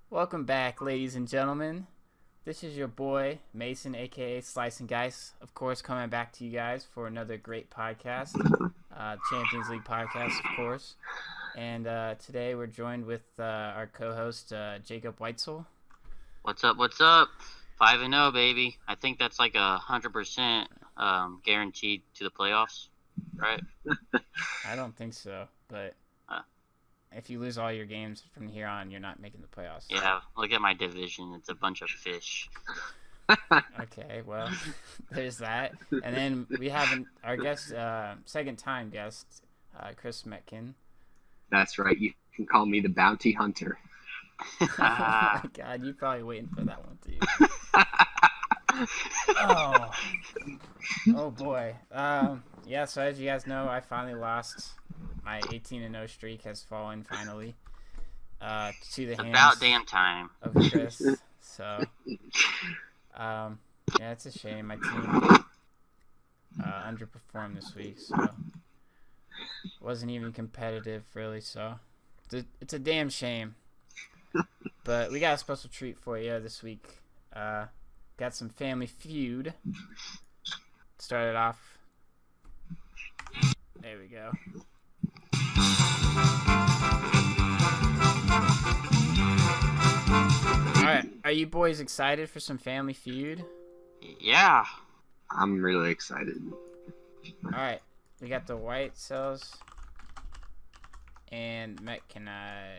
Welcome back, ladies and gentlemen. This is your boy, Mason, aka Slice and Dice. Of course, coming back to you guys for another great podcast, Champions League podcast, of course. And today we're joined with our co host, Jacob Weitzel. What's up? What's up? 5-0, baby. I think that's like 100% guaranteed to the playoffs, right? I don't think so, but if you lose all your games from here on, you're not making the playoffs. Yeah, look at my division. It's a bunch of fish. Okay, well, there's that. And then we have our guest, second-time guest, Chris Metkin. That's right. You can call me the bounty hunter. Oh my God, you're probably waiting for that one too. Oh boy. Yeah. So as you guys know, I finally lost. My 18-0 streak has fallen finally. To the hands. About damn time. Of Chris. So, yeah, it's a shame. My team underperformed this week, so wasn't even competitive really. So, it's a damn shame. But we got a special treat for you this week. Got some Family Feud. Started off. There we go. Alright, are you boys excited for some Family Feud? Yeah. I'm really excited. Alright, we got the White Cells and Mechanized.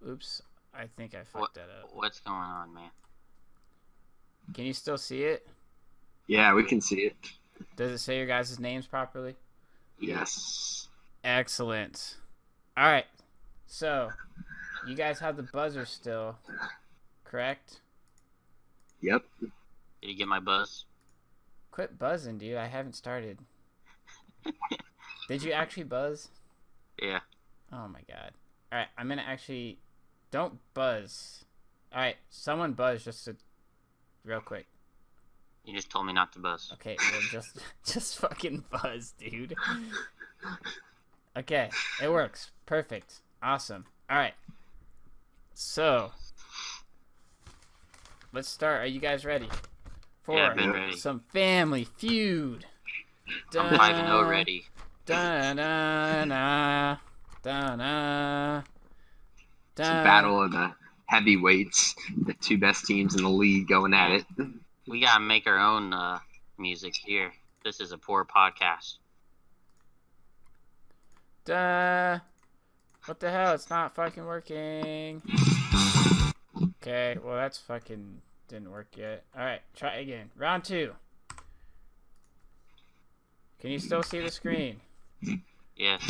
Oops, I think I fucked that up. What's going on, man? Can you still see it? Yeah, we can see it. Does it say your guys' names properly? Yes. Excellent. Alright, so you guys have the buzzer still, correct? Yep. Did you get my buzz? Quit buzzing, dude. I haven't started. Did you actually buzz? Yeah. Oh my God. Alright, I'm gonna actually... Don't buzz. Alright, someone buzz just real quick. You just told me not to buzz. Okay, well, just fucking buzz, dude. Okay, it works. Perfect. Awesome. Alright. So, let's start. Are you guys ready? For Yeah, I've been ready. some Family Feud. I'm 5-0 ready. Da-na-na. Da-na. It's a battle of the heavyweights, the two best teams in the league going at it. We gotta make our own music here. This is a poor podcast. Duh. What the hell? It's not fucking working. Okay, well that's fucking didn't work yet. Alright, try again. Round 2. Can you still see the screen? Yes.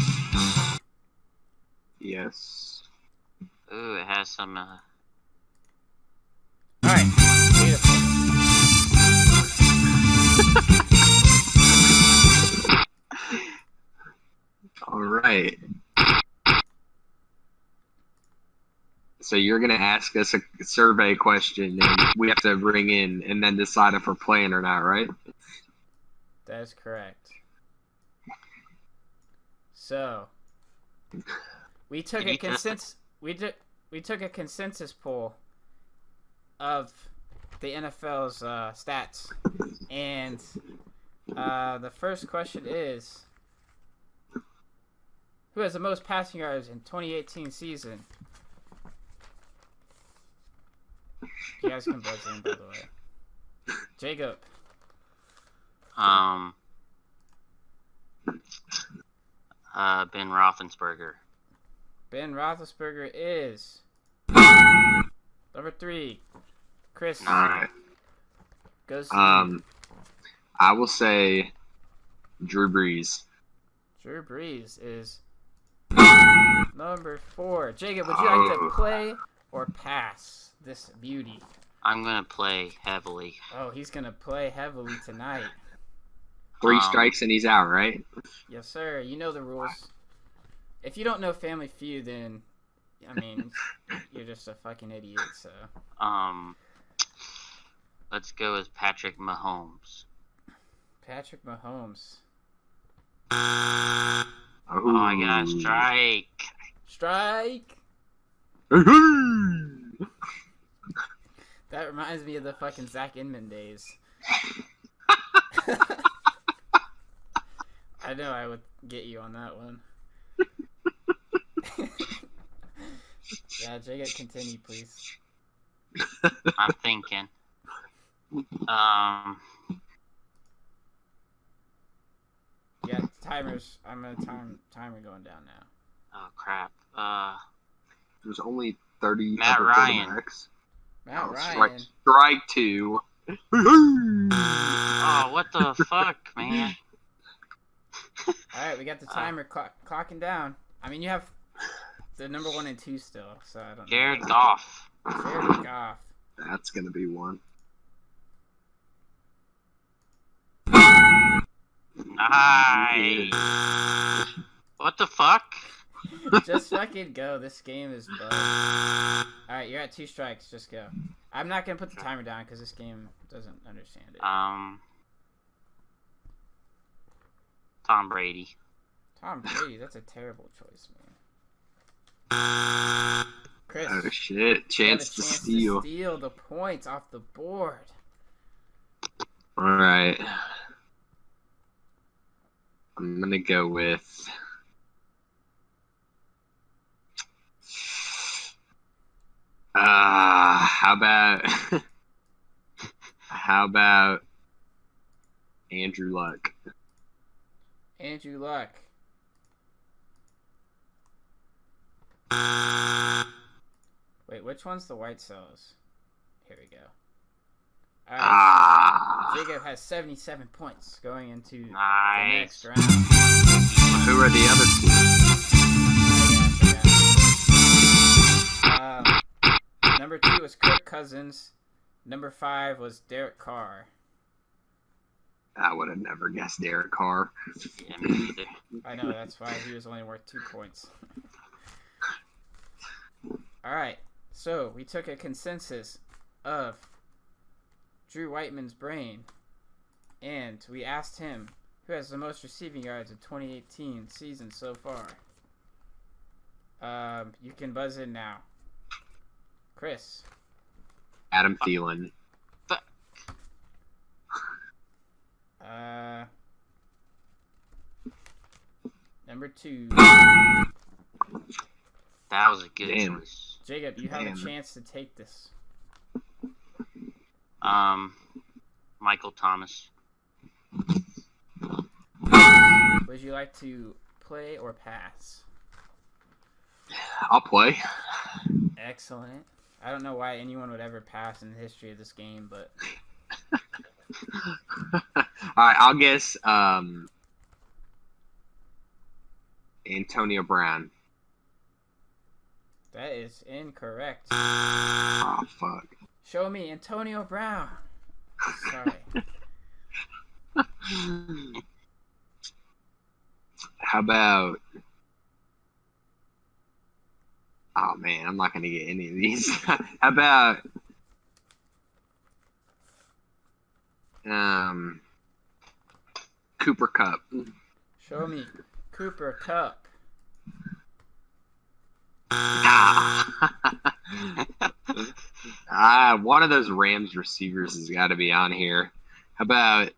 Yes. Ooh, it has some... Alright, beautiful. All right. So you're going to ask us a survey question, and we have to ring in and then decide if we're playing or not, right? That is correct. So, we took a consensus. We took a consensus poll of the NFL's stats, and the first question is, who has the most passing yards in 2018 season? You guys can buzz in, by the way. Jacob. Ben Roethlisberger. Ben Roethlisberger is number 3. Chris. All right. Goes. I will say Drew Brees. Drew Brees is number 4. Jacob, would you like to play or pass this beauty? I'm gonna play heavily. Oh, he's gonna play heavily tonight. 3 strikes and he's out, right? Yes, sir. You know the rules. If you don't know Family Feud, then I mean, you're just a fucking idiot. So. Let's go with Patrick Mahomes. Patrick Mahomes. Oh, I got a strike. Strike! That reminds me of the fucking Zach Inman days. I know I would get you on that one. Yeah, Jacob, continue, please. I'm thinking. Yeah, timers. I'm gonna timer going down now. Oh crap. There's only 30 Matt other Ryan. quarterbacks. Matt Oh, Ryan. Strike two. Oh, what the fuck, man? Alright, we got the timer clocking down. I mean, you have the number 1 and 2 still, so I don't Jared know. Goff. Jared Goff. That's gonna be one. Nice. What the fuck? Just fucking go. This game is bugged. Alright, you're at 2 strikes. Just go. I'm not gonna put the timer down because this game doesn't understand it. Tom Brady. Tom Brady, that's a terrible choice, man. Chris. Oh shit! Chance to steal. To steal the points off the board. All right. I'm gonna go with. How about Andrew Luck? Andrew Luck. Wait, which one's the White Cells? Here we go. Alright. Jacob has 77 points going into the next round. Who are the other two? Number 2 was Kirk Cousins. Number 5 was Derek Carr. I would have never guessed Derek Carr. Yeah, me either. I know, that's why he was only worth 2 points. Alright, so we took a consensus of Drew Whiteman's brain, and we asked him who has the most receiving yards of 2018 season so far. You can buzz in now. Chris. Adam Thielen. Number 2. That was a good choice. Jacob, you have a chance to take this. Michael Thomas. Would you like to play or pass? I'll play. Excellent. I don't know why anyone would ever pass in the history of this game, but... Alright, I'll guess Antonio Brown. That is incorrect. Oh, fuck. Show me Antonio Brown. Sorry. How about... Oh, man, I'm not going to get any of these. How about... Cooper Kupp. Show me Cooper Kupp. One of those Rams receivers has got to be on here. How about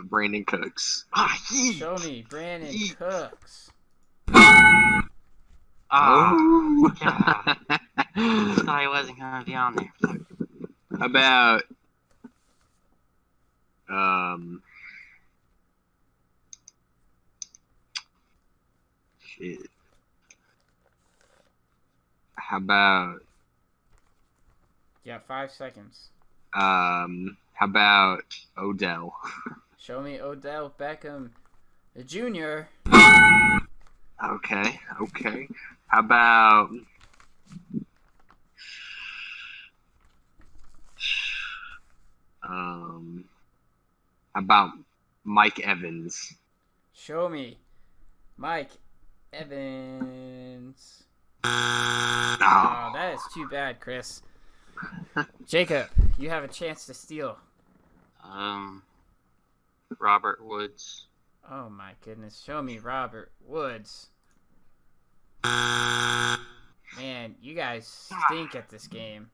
Brandon Cooks? Show me Brandon Cooks. Oh, God. I thought he wasn't going to be on there. How about shit. How about You got 5 seconds. how about Odell? Show me Odell Beckham the Jr. Okay. How about Mike Evans? Show me Mike Evans. Oh, Oh, that is too bad, Chris. Jacob, you have a chance to steal. Robert Woods. Oh my goodness. Show me Robert Woods. Man, you guys stink at this game.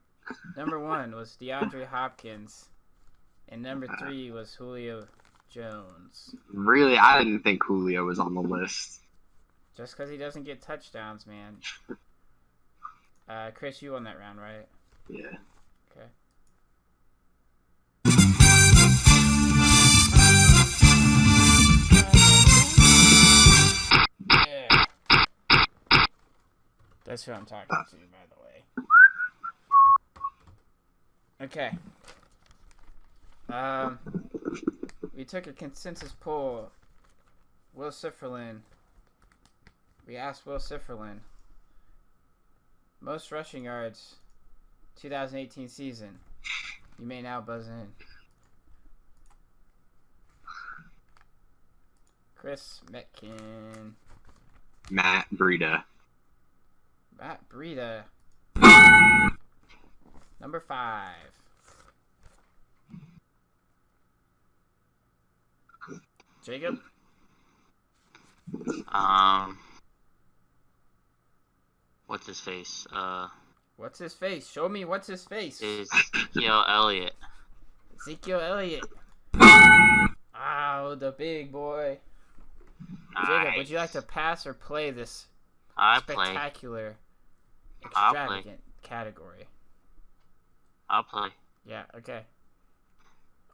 Number 1 was DeAndre Hopkins. And number 3 was Julio Jones. Really, I didn't think Julio was on the list. Just because he doesn't get touchdowns, man. Chris, you won that round, right? Yeah. Okay. Yeah. That's who I'm talking to, by the way. Okay. We took a consensus poll. Will Sifferlin. We asked Will Sifferlin. Most rushing yards, 2018 season. You may now buzz in. Chris Metkin. Matt Breida. Matt Breida. Number 5. Jacob? What's his face? What's his face? Show me what's his face. Is Ezekiel Elliott. Ezekiel Elliott. Oh, the big boy. Jacob, would you like to pass or play this spectacular, extravagant category? I'll play. Yeah, okay.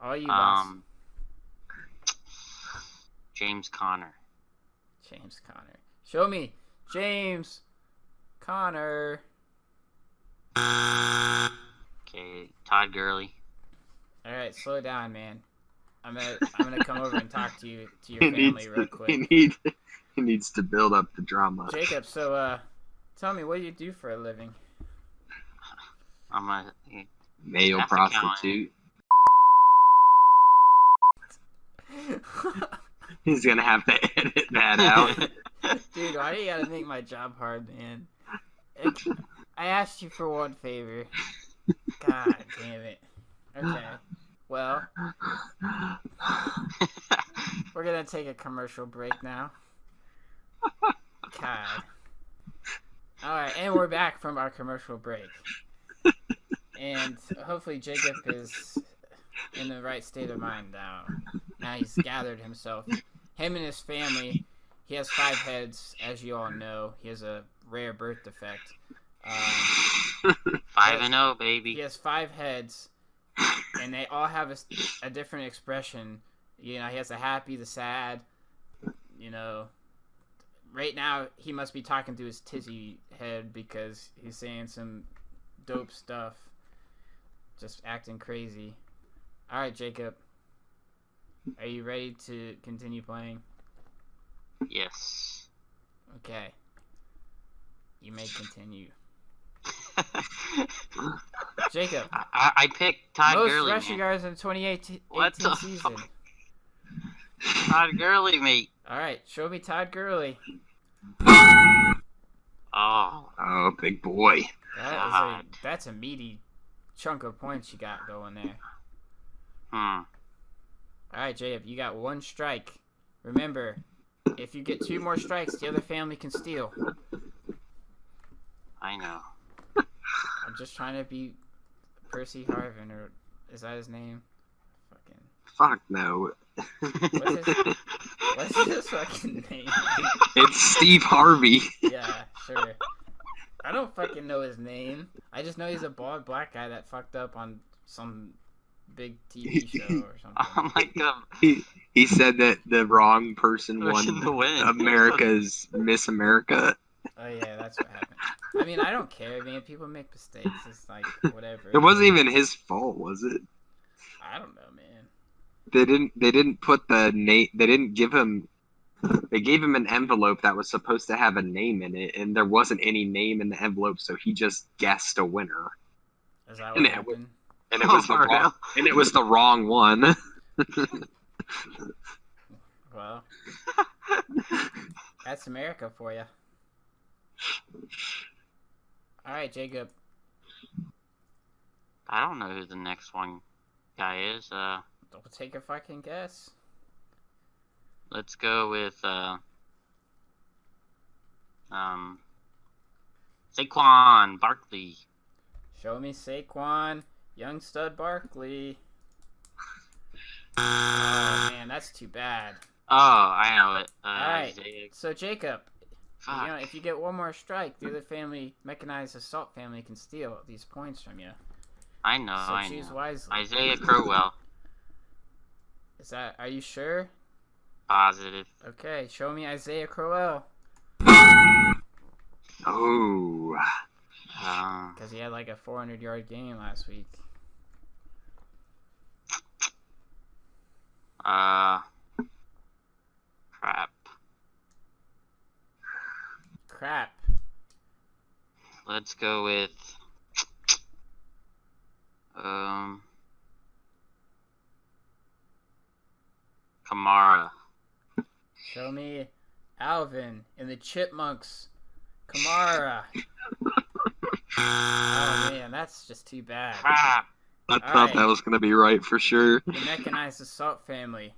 All you, boss. James Conner. James Conner. Show me. James Conner. Okay, Todd Gurley. All right, slow down, man. I'm gonna come over and talk to your family real quick. He needs to build up the drama. Jacob, so tell me, what do you do for a living? I'm a male prostitute. He's gonna have to edit that out. Dude, why do you gotta make my job hard, man? I asked you for one favor. God damn it. Okay. Well, we're gonna take a commercial break now. God. Alright, and we're back from our commercial break. And hopefully Jacob is in the right state of mind now. Now he's gathered himself. Him and his family, he has 5 heads, as you all know. He has a rare birth defect. 5-0, baby. He has 5 heads, and they all have a different expression. You know, he has the happy, the sad. You know, right now he must be talking to his tizzy head because he's saying some dope stuff, just acting crazy. All right, Jacob, are you ready to continue playing? Yes. Okay. You may continue. Jacob. I picked Todd most Gurley. Most rushing yards in the 2018 season. Fuck? Todd Gurley, mate. All right, show me Todd Gurley. Oh, big boy. That's a meaty chunk of points you got going there. All right, Jacob, you got 1 strike. Remember, if you get 2 more strikes, the other family can steal. I know. I'm just trying to be Percy Harvin, or is that his name? Fuck no. What's his fucking name? It's Steve Harvey. Yeah, sure. I don't fucking know his name. I just know he's a bald black guy that fucked up on some big TV show or something. Oh my god. He said that the wrong person won America's Miss America. Oh yeah, that's what happened. I mean, I don't care, man. People make mistakes. It's like whatever. It wasn't even his fault, was it? I don't know, man. They didn't put the name. They didn't give him. They gave him an envelope that was supposed to have a name in it, and there wasn't any name in the envelope, so he just guessed a winner. Is that what happened? And it was the wrong one. Well, that's America for you. All right, Jacob. I don't know who the next one guy is. Don't take a fucking guess. Let's go with Saquon Barkley. Show me Saquon, young stud Barkley. Oh man, that's too bad. Oh, I know it. All right, Isaiah. so Jacob, Fuck. if you get one more strike, the other family, mechanized assault family, can steal these points from you. I know. So I choose know. wisely. Isaiah Crowell. Are you sure? Positive. Okay, show me Isaiah Crowell. Oh. Because he had like a 400-yard game last week. Crap. Let's go with Kamara. Show me Alvin and the Chipmunks. Kamara. Oh man, that's just too bad. Crap. I thought that was gonna be right for sure. The mechanized assault family.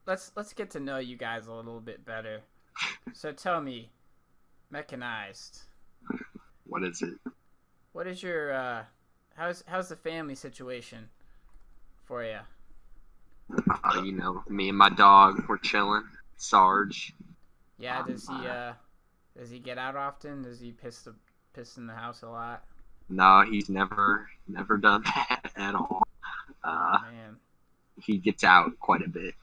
Let's get to know you guys a little bit better. So tell me, mechanized. What is it? What is your how's the family situation for you? You know, me and my dog, we're chilling. Sarge. Yeah, does he get out often? Does he piss in the house a lot? No, he's never done that at all. Man. He gets out quite a bit.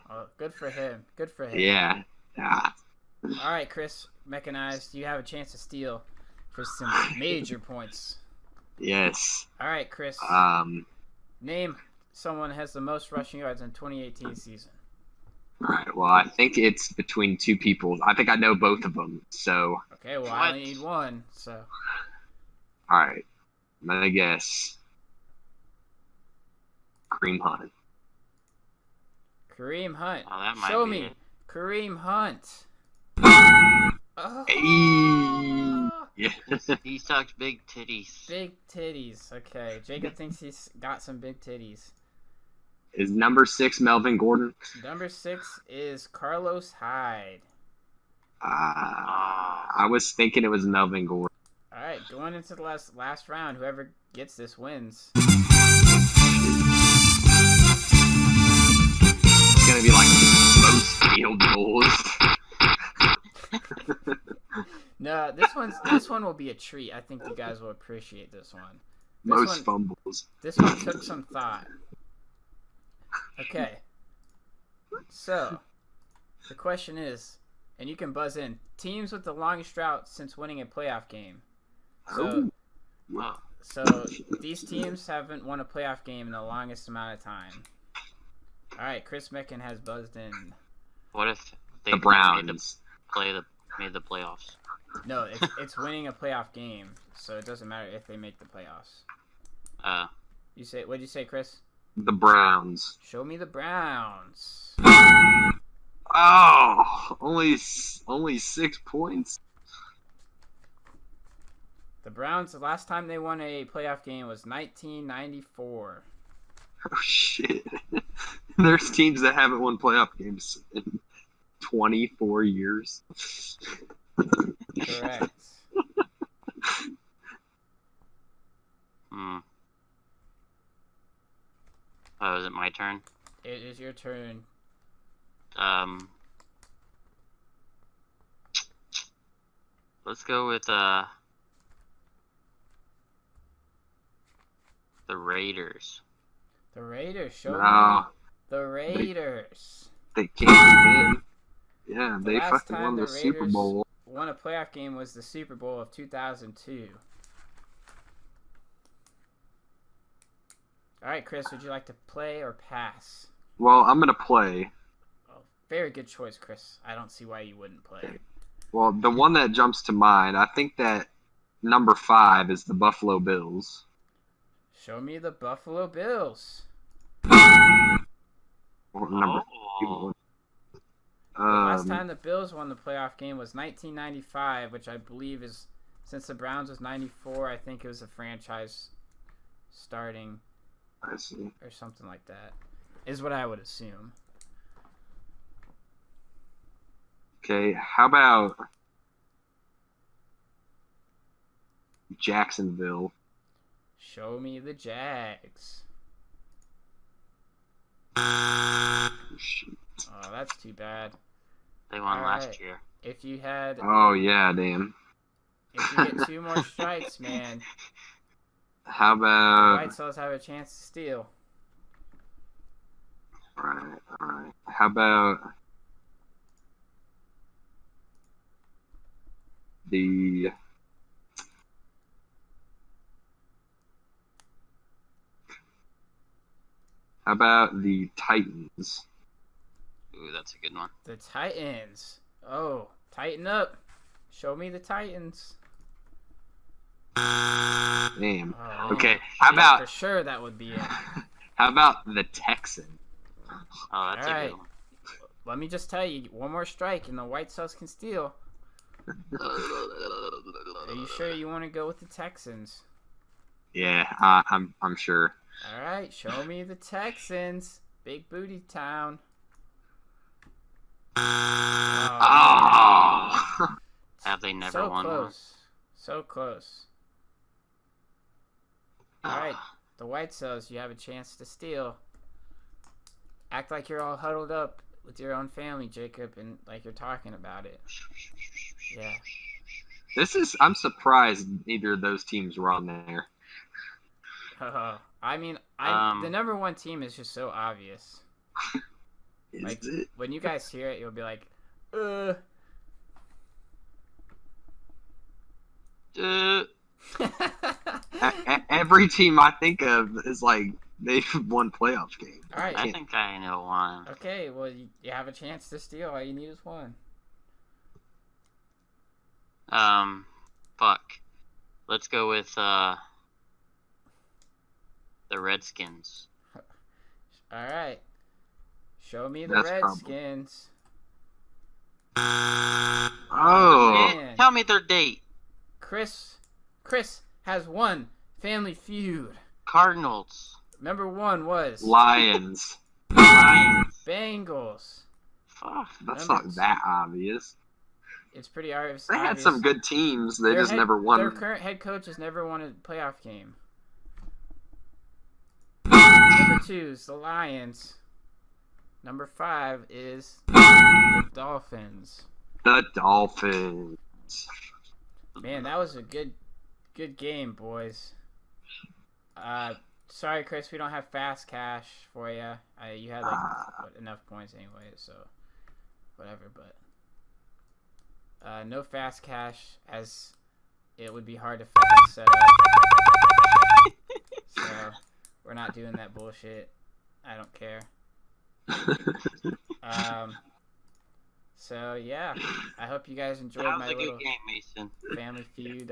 Oh, good for him. Good for him. Yeah. All right, Chris, mechanized. You have a chance to steal for some major points. Yes. All right, Chris. Name someone who has the most rushing yards in 2018 season. All right. Well, I think it's between two people. I think I know both of them. So. Okay. Well, I only need one. So. All right. I'm gonna guess. Kareem Hunt. Kareem Hunt. Oh, that might Show be me. it. Kareem Hunt. Oh. Hey. Yeah. He sucks big titties. Big titties. Okay. Jacob thinks he's got some big titties. Is number 6 Melvin Gordon? Number 6 is Carlos Hyde. I was thinking it was Melvin Gordon. All right, going into the last round, whoever gets this wins. It's gonna be like most field goals. No, this one will be a treat. I think you guys will appreciate this one. Most fumbles. This one took some thought. Okay. So, the question is, and you can buzz in, teams with the longest drought since winning a playoff game. So these teams haven't won a playoff game in the longest amount of time. All right, Chris Meckin has buzzed in. What if they The Browns. made the playoffs? No, it's winning a playoff game, so it doesn't matter if they make the playoffs. What'd you say, Chris? The Browns. Show me the Browns. Oh, only 6 points. The Browns, the last time they won a playoff game was 1994. Oh shit! There's teams that haven't won playoff games in 24 years. Correct. Oh, is it my turn? It is your turn. Let's go with the Raiders. The Raiders. Show No. me the Raiders. They can't win. Yeah, The they last fucking time won the the Super Raiders Bowl. won a playoff game was the Super Bowl of 2002. All right, Chris, would you like to play or pass? Well, I'm gonna play. Oh, very good choice, Chris. I don't see why you wouldn't play. Well, the one that jumps to mind, I think that number 5 is the Buffalo Bills. Show me the Buffalo Bills. Or number Oh. The last time the Bills won the playoff game was 1995, which I believe is, since the Browns was 94, I think it was a franchise starting I see. or something like that, is what I would assume. Okay, how about Jacksonville? Show me the Jags. Shoot. Oh, that's too bad. They won All last right. year. If you had, Oh yeah, damn. if you get 2 more strikes, man, How the about White Sox have a chance to steal. all right. How about the Titans? Ooh, that's a good one. The Titans. Oh, tighten up. Show me the Titans. Damn. Oh, man. Okay, how Yeah, for about sure that would be it. how about the Texans? Oh, that's a Alright. good one. Let me just tell you, 1 more strike and the White Sox can steal. Are you sure you want to go with the Texans? Yeah, I'm sure. Alright, show me the Texans. Big booty town. Oh. Have they never So won close. So close. one? Alright, the White Sox, you have a chance to steal. Act like you're all huddled up with your own family, Jacob, and like you're talking about it. Yeah. I'm surprised neither of those teams were on there. I mean, the number 1 team is just so obvious. Is Like, it? when you guys hear it, you'll be like, Every team I think of is like they've won playoff games. Alright. I think I know one. Okay, well, you have a chance to steal. All you need is 1. Fuck. Let's go with the Redskins. Alright. Show me the That's Redskins. Oh, Man. Tell me their date. Chris has won Family Feud. Cardinals. Number 1 was Lions. Lions. Bengals. Fuck. That's Number not that obvious. It's pretty obvious. They had some good teams. They just never won. Their current head coach has never won a playoff game. Number 2 is the Lions. Number 5 is the Dolphins. The Dolphins. Man, that was a good game, boys. Sorry, Chris, we don't have fast cash for you. You had enough points anyway, so whatever. But no fast cash, as it would be hard to fucking set up. So we're not doing that bullshit. I don't care. So yeah, I hope you guys enjoyed That was my a little good game, Mason. Family Feud.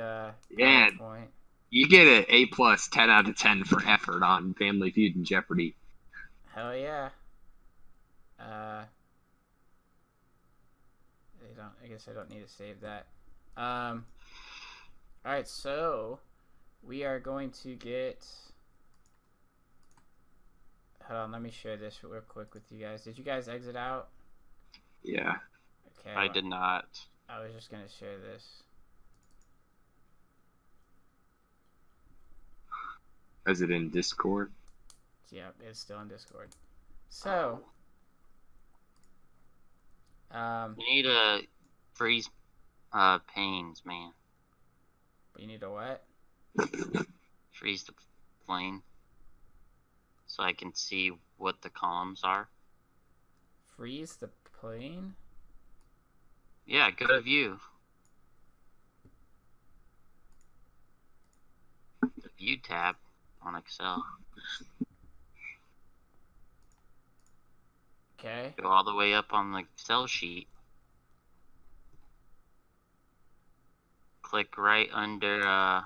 Yeah. Point. You get an A+, 10 out of 10 for effort on Family Feud and Jeopardy. Hell yeah. I guess I don't need to save that. Alright, so we are going to get. Hold on, let me share this real quick with you guys. Did you guys exit out? Yeah. Okay. I did not. I was just gonna share this. Is it in Discord? Yeah, it's still in Discord. So, You need to freeze panes, man. you need a what? Freeze the plane. So I can see what the columns are. Freeze the plane? Yeah, go to view. The view tab on Excel. Okay. Go all the way up on the Excel sheet. Click right under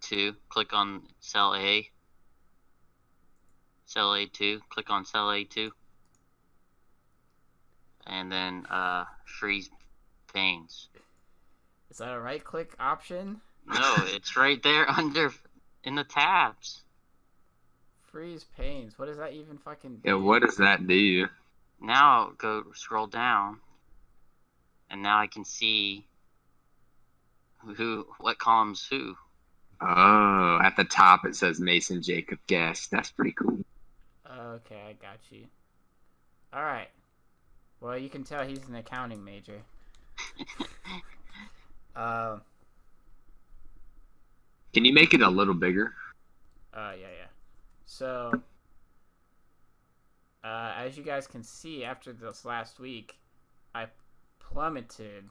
2. Click on cell A. Cell A2. Click on cell A2. And then freeze panes. Is that a right click option? No, it's right there under in the tabs. Freeze panes. What does that even fucking do? Yeah, what does that do? now go scroll down, and now I can see what column's who. Oh, at the top it says Mason Jacob Guest. That's pretty cool. Okay, I got you. All right. Well, you can tell he's an accounting major. Can you make it a little bigger? Yeah. So, as you guys can see, after this last week, I plummeted.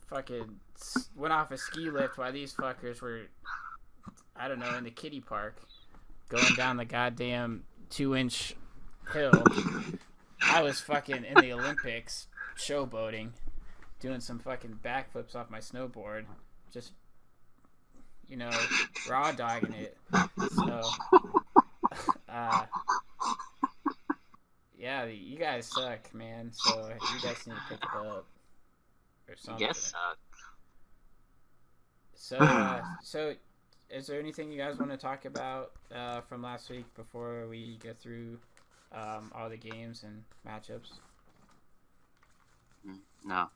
Fucking went off a ski lift while these fuckers were, I don't know, in the kiddie park, going down the goddamn 2-inch hill. I was fucking in the Olympics, showboating, doing some fucking backflips off my snowboard, just, raw dogging it. So, yeah, you guys suck, man. So you guys need to pick it up or something. Yes, suck. So, is there anything you guys want to talk about from last week before we go through all the games and matchups? No.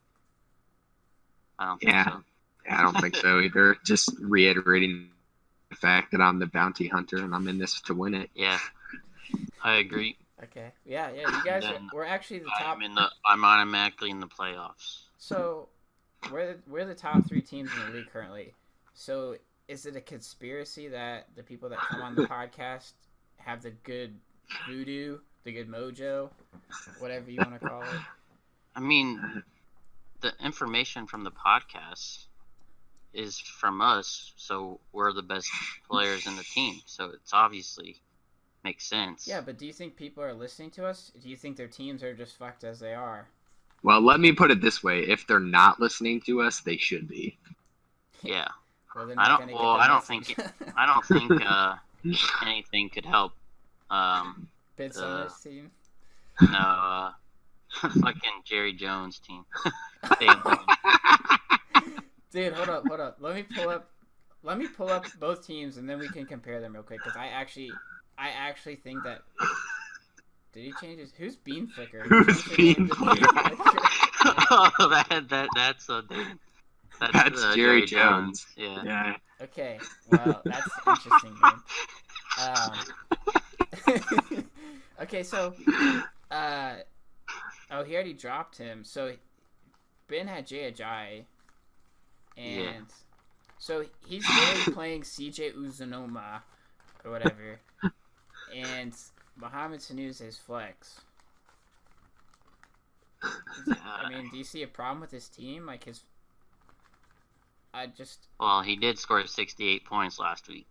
I don't think so. Yeah, I don't think so either. Just reiterating the fact that I'm the bounty hunter and I'm in this to win it. Yeah, I agree. Okay. Yeah. You guys we're actually the top. I'm automatically in the playoffs. So, we're the top 3 teams in the league currently. So, is it a conspiracy that the people that come on the podcast have the good voodoo, the good mojo, whatever you want to call it? I mean, the information from the podcast is from us, so we're the best players in the team. So it's obviously makes sense. Yeah, but do you think people are listening to us? Do you think their teams are just fucked as they are? Well, let me put it this way: if they're not listening to us, they should be. Yeah. Well, I don't think anything could help. Ben Summer's team. No, fucking Jerry Jones team. Dude, hold up. Let me pull up both teams and then we can compare them real quick because I actually think that. Did he change his? Who's Bean Flicker? Who's Bean Flicker? Oh, that's so dude. That's Jerry Jones. Yeah. Okay. Well, that's interesting, man. Okay, so, he already dropped him. So, Ben had Jay Ajayi, and so he's really playing CJ Uzunoma or whatever, and Mohamed Sanu's his flex. I mean, do you see a problem with his team? Like Well, he did score 68 points last week.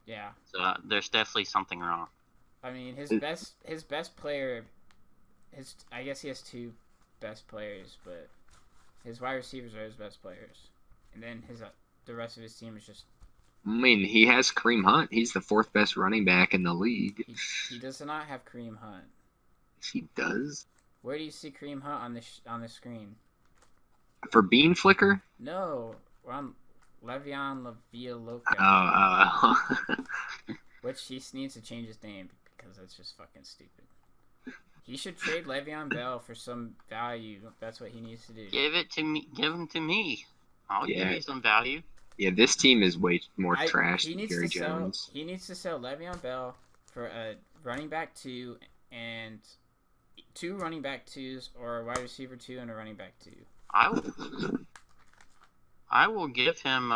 Yeah. So there's definitely something wrong. I mean, his best player, I guess he has 2 best players, but his wide receivers are his best players, and then the rest of his team is just. I mean, he has Kareem Hunt. He's the 4th best running back in the league. He does not have Kareem Hunt. He does. Where do you see Kareem Hunt on the screen? For Bean Flicker? No, we're on Le'Veon Loca. Oh. Which he needs to change his name because that's just fucking stupid. He should trade Le'Veon Bell for some value. That's what he needs to do. Give him to me. I'll give you some value. Yeah, this team is way more trash than Jerry Jones. He needs to sell Le'Veon Bell for a running back 2 and 2 running back 2s or a wide receiver 2 and a running back 2. I will give him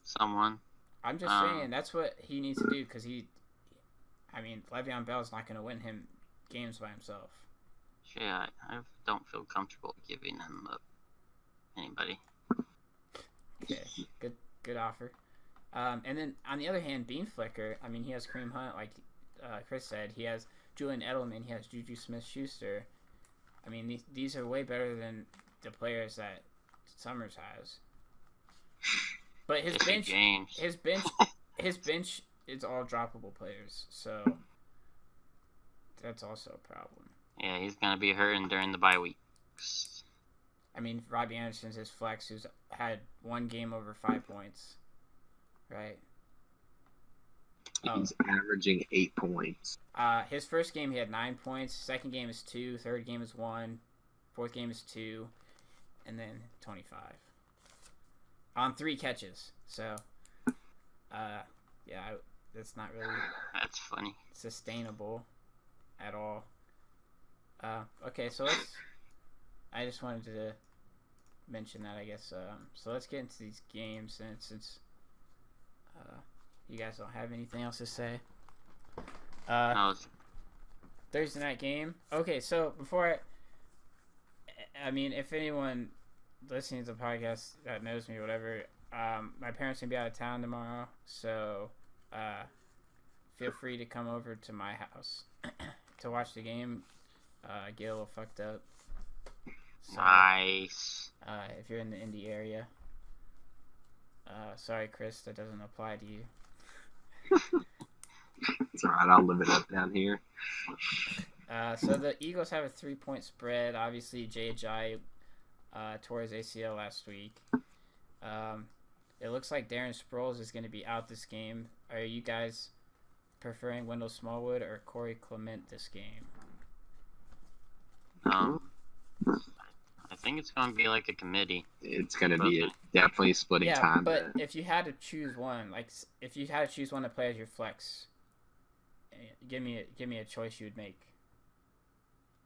someone. I'm just saying that's what he needs to do because Le'Veon Bell's not going to win him games by himself. Yeah, I don't feel comfortable giving him up anybody. Okay, good offer. And then on the other hand, Bean Flicker, I mean, he has Kareem Hunt, like Chris said. He has Julian Edelman. He has Juju Smith-Schuster. I mean, these are way better than the players that Summers has. But his bench is all droppable players, so that's also a problem. Yeah, he's gonna be hurting during the bye week. I mean, Robbie Anderson's his flex, who's had 1 game over 5 points, right? Oh. He's averaging 8 points. His first game he had 9 points. Second game is 2. Third game is 1. Fourth game is 2, and then 25 on 3 catches. So, yeah, that's not really That's funny. sustainable at all. Okay, so I just wanted to mention that, I guess. So let's get into these games, and since you guys don't have anything else to say. No, Thursday night game. Okay, so before I mean, if anyone listening to the podcast that knows me, whatever, my parents gonna be out of town tomorrow, so feel free to come over to my house to watch the game. Get a little fucked up. So, nice. if you're in the Indy area. Sorry, Chris, that doesn't apply to you. It's alright, I'll live it up down here. So the Eagles have a 3-point spread. Obviously, J.J. Tore his ACL last week. It looks like Darren Sproles is going to be out this game. Are you guys preferring Wendell Smallwood or Corey Clement this game? I think it's going to be like a committee. It's going to be definitely splitting time. But if you had to choose one, if you had to choose one to play as your flex, give me a choice you would make.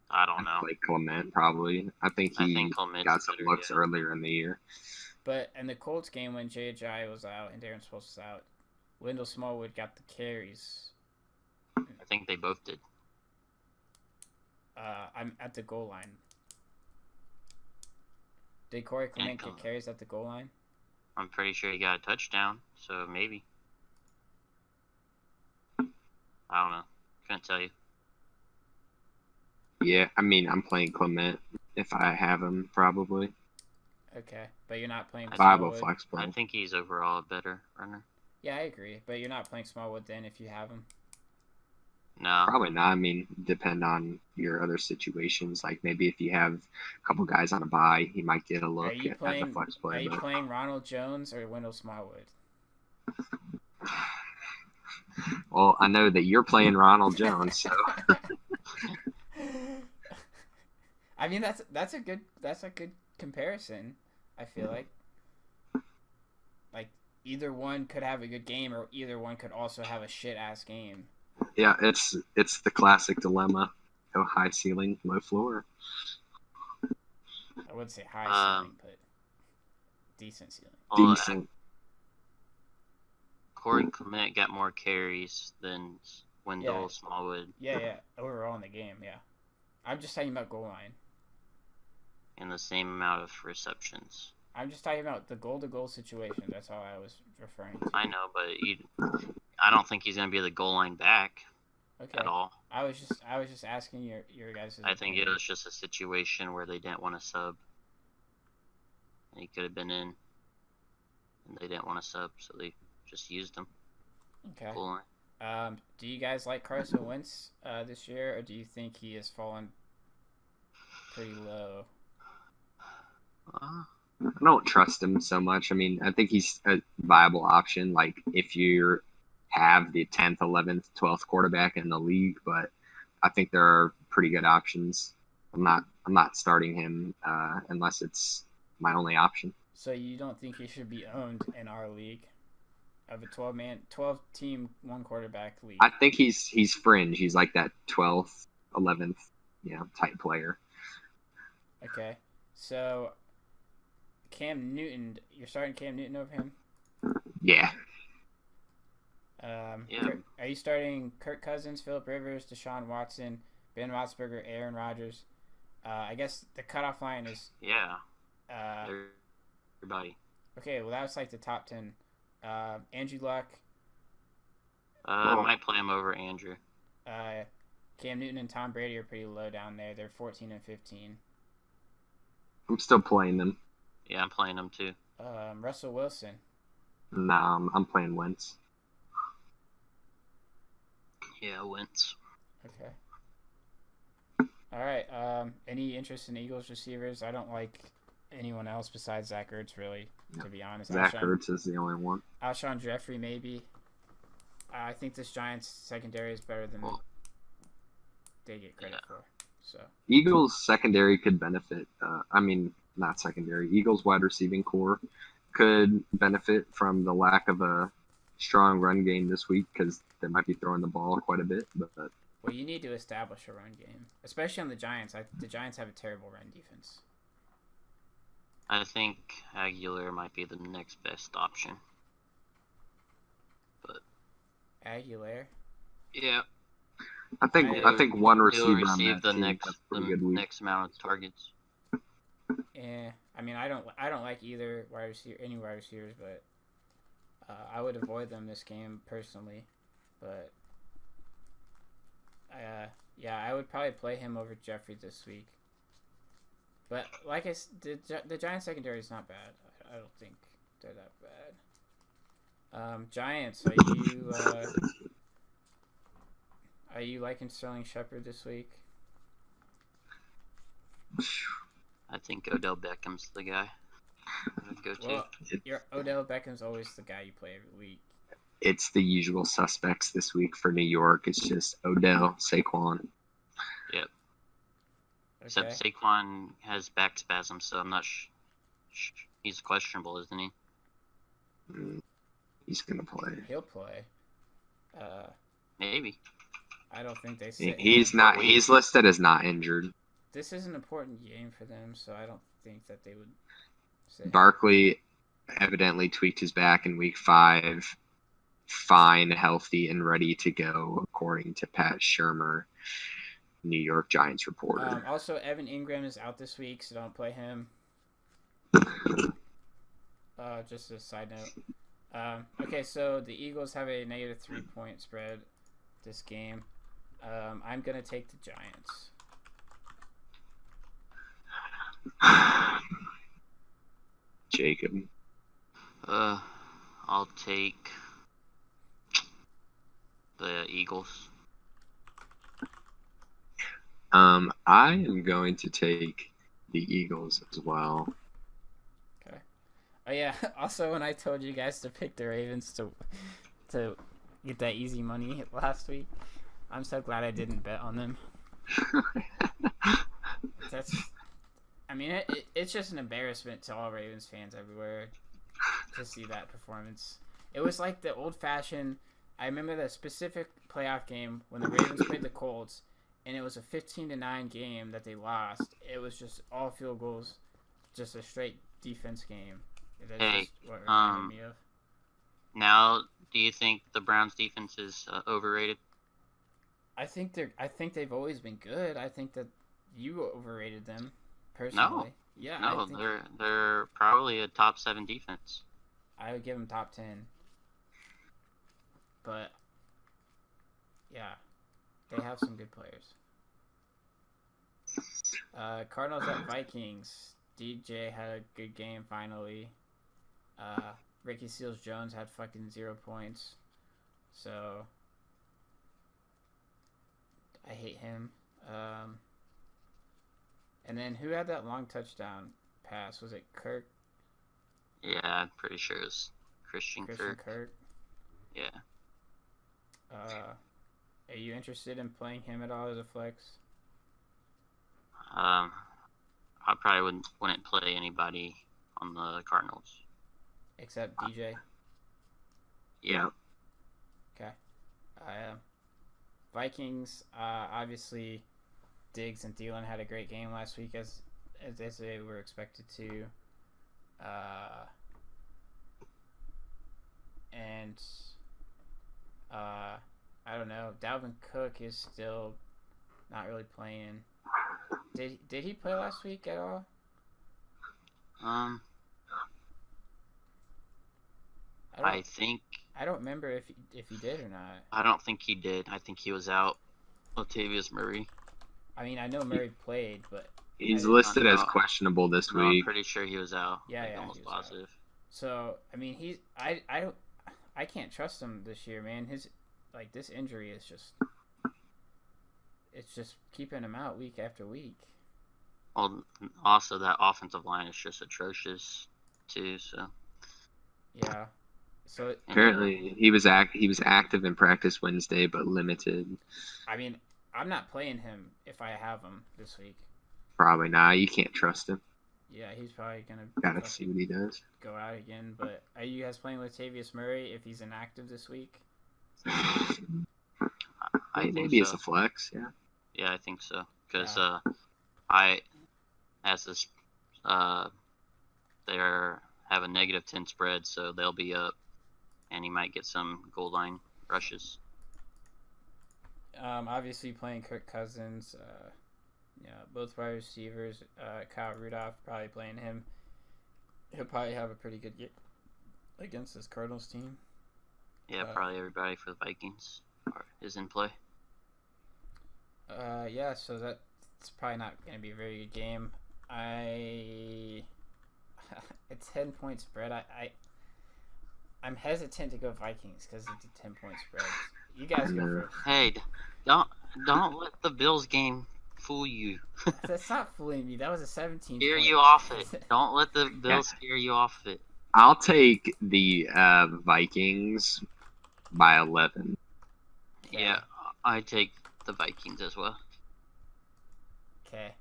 I don't know. Like Clement, probably. I think Clement's got some better, looks yeah. earlier in the year. But in the Colts game when J.J. was out and Darren Sproles was out, Wendell Smallwood got the carries. I think they both did. I'm at the goal line. Did Corey Clement get carries at the goal line? I'm pretty sure he got a touchdown, so maybe. I don't know. Couldn't tell you. Yeah, I mean, I'm playing Clement if I have him, probably. Okay, but you're not playing Viable Smallwood. flex play. I think he's overall a better runner. Yeah, I agree, but you're not playing Smallwood then if you have him. No. Probably not. I mean, depend on your other situations. Like maybe if you have a couple guys on a bye, he might get a look Are you as playing? a flex play. Are you playing Ronald Jones or Wendell Smallwood? Well, I know that you're playing Ronald Jones, so I mean that's a good comparison. I feel like either one could have a good game, or either one could also have a shit ass game. yeah, it's the classic dilemma: no high ceiling, low floor. I wouldn't say high ceiling, but decent ceiling. Well, Decent. Corey Clement got more carries than Wendell Smallwood. Yeah, overall in the game, yeah. I'm just talking about goal line. And the same amount of receptions. I'm just talking about the goal-to-goal situation. That's all I was referring to. I know, but I don't think he's going to be the goal line back at all. I was just asking your guys' I think opinion. it was just a situation where they didn't want to sub. And he could have been in, and they didn't want to sub, so they just used him. Okay. Goal line. Do you guys like Carson Wentz this year, or do you think he has fallen pretty low? I don't trust him so much. I mean, I think he's a viable option. Like if you have the 10th, 11th, 12th quarterback in the league, but I think there are pretty good options. I'm not starting him unless it's my only option. So you don't think he should be owned in our league of a 12 team, one quarterback league? I think he's fringe. He's like that 12th, 11th, type player. Okay. So Cam Newton, you're starting Cam Newton over him? Yeah. Yeah. Are you starting Kirk Cousins, Phillip Rivers, Deshaun Watson, Ben Roethlisberger, Aaron Rodgers? I guess the cutoff line is everybody. Okay, well that was like the top 10. Andrew Luck. I might play him over Andrew. Cam Newton and Tom Brady are pretty low down there. They're 14 and 15. I'm still playing them. Yeah, I'm playing him too. Russell Wilson. No, I'm playing Wentz. Yeah, Wentz. Okay. All right. Any interest in Eagles receivers? I don't like anyone else besides Zach Ertz, really, to be honest. Zach Ertz is the only one. Alshon Jeffrey, maybe. I think this Giants secondary is better than Well, they get credit yeah. for. So Eagles secondary could benefit. Not secondary. Eagles wide receiving core could benefit from the lack of a strong run game this week because they might be throwing the ball quite a bit. But well, you need to establish a run game, especially on the Giants. The Giants have a terrible run defense. I think Aguilar might be the next best option. But Aguilar. yeah, I think one he'll receiver on receive that the team next has a pretty good week. next amount of targets. Yeah, I mean, I don't like either any wide receivers, but I would avoid them this game personally. But yeah, I would probably play him over Jeffrey this week. But like I said, the Giants secondary is not bad. I don't think they're that bad. Giants, are you liking Sterling Shepard this week? I think Odell Beckham's the guy I would go to. Well, Odell Beckham's always the guy you play every week. It's the usual suspects this week for New York. It's just Odell, Saquon. Yep. Okay. Except Saquon has back spasms, so I'm not. He's questionable, isn't he? He's gonna play. He'll play. Maybe. I don't think they sit He's him. not. He's listed as not injured. This is an important game for them, so I don't think that they would sit him. Barkley evidently tweaked his back in week 5. Fine, healthy, and ready to go, according to Pat Shurmur, New York Giants reporter. Also, Evan Ingram is out this week, so don't play him. Just a side note. Okay, so the Eagles have a negative 3-point spread this game. I'm going to take the Giants. Jacob. I'll take the Eagles. I am going to take the Eagles as well. Okay. Oh yeah. Also, when I told you guys to pick the Ravens to get that easy money last week, I'm so glad I didn't bet on them. I mean, it's just an embarrassment to all Ravens fans everywhere to see that performance. It was like the old-fashioned. I remember the specific playoff game when the Ravens played the Colts, and it was a 15-9 game that they lost. It was just all field goals, just a straight defense game. That's just what it reminded me of. Now, do you think the Browns' defense is overrated? I think they've always been good. I think that you overrated them personally. Yeah. No, they're probably a top 7 defense. I would give them top 10. But yeah, they have some good players. Cardinals at Vikings. DJ had a good game finally. Ricky Seals-Jones had fucking 0 points. So I hate him. And then who had that long touchdown pass? Was it Kirk? Yeah, I'm pretty sure it was Christian Kirk. Yeah. Are you interested in playing him at all as a flex? I probably wouldn't play anybody on the Cardinals. Except DJ? Yeah. Okay. Vikings, obviously Diggs and Thielen had a great game last week as they were expected to. And I don't know. Dalvin Cook is still not really playing. Did he play last week at all? I don't remember if he did or not. I don't think he did. I think he was out. Latavius Murray. I mean, I know Murray played, but he's listed as questionable this week. I'm pretty sure he was out. Yeah, almost positive. Out. So I mean, I can't trust him this year, man. This injury is just keeping him out week after week. Well, also that offensive line is just atrocious too. So yeah, So Apparently, he was active in practice Wednesday, but limited. I mean, I'm not playing him if I have him this week. Probably not. You can't trust him. Yeah, he's probably gonna Gotta see what he does. go out again. But are you guys playing Latavius Murray if he's inactive this week? I think Maybe so. it's a flex. Yeah. Yeah, I think so. Because Yeah. as this, they have a -10 spread, so they'll be up, and he might get some goal line rushes. Obviously playing Kirk Cousins. Both wide receivers. Kyle Rudolph probably playing him. He'll probably have a pretty good game against this Cardinals team. Yeah, probably everybody for the Vikings is in play. Yeah, so that's probably not going to be a very good game. A 10-point spread. I'm hesitant to go Vikings because it's a 10-point spread. You guys go first. Hey, don't let the Bills game fool you. That's not fooling me. That was a 17. Scare you off it. Don't let the Bills scare you off it. I'll take the Vikings by 11. Yeah, I take the Vikings as well. Okay.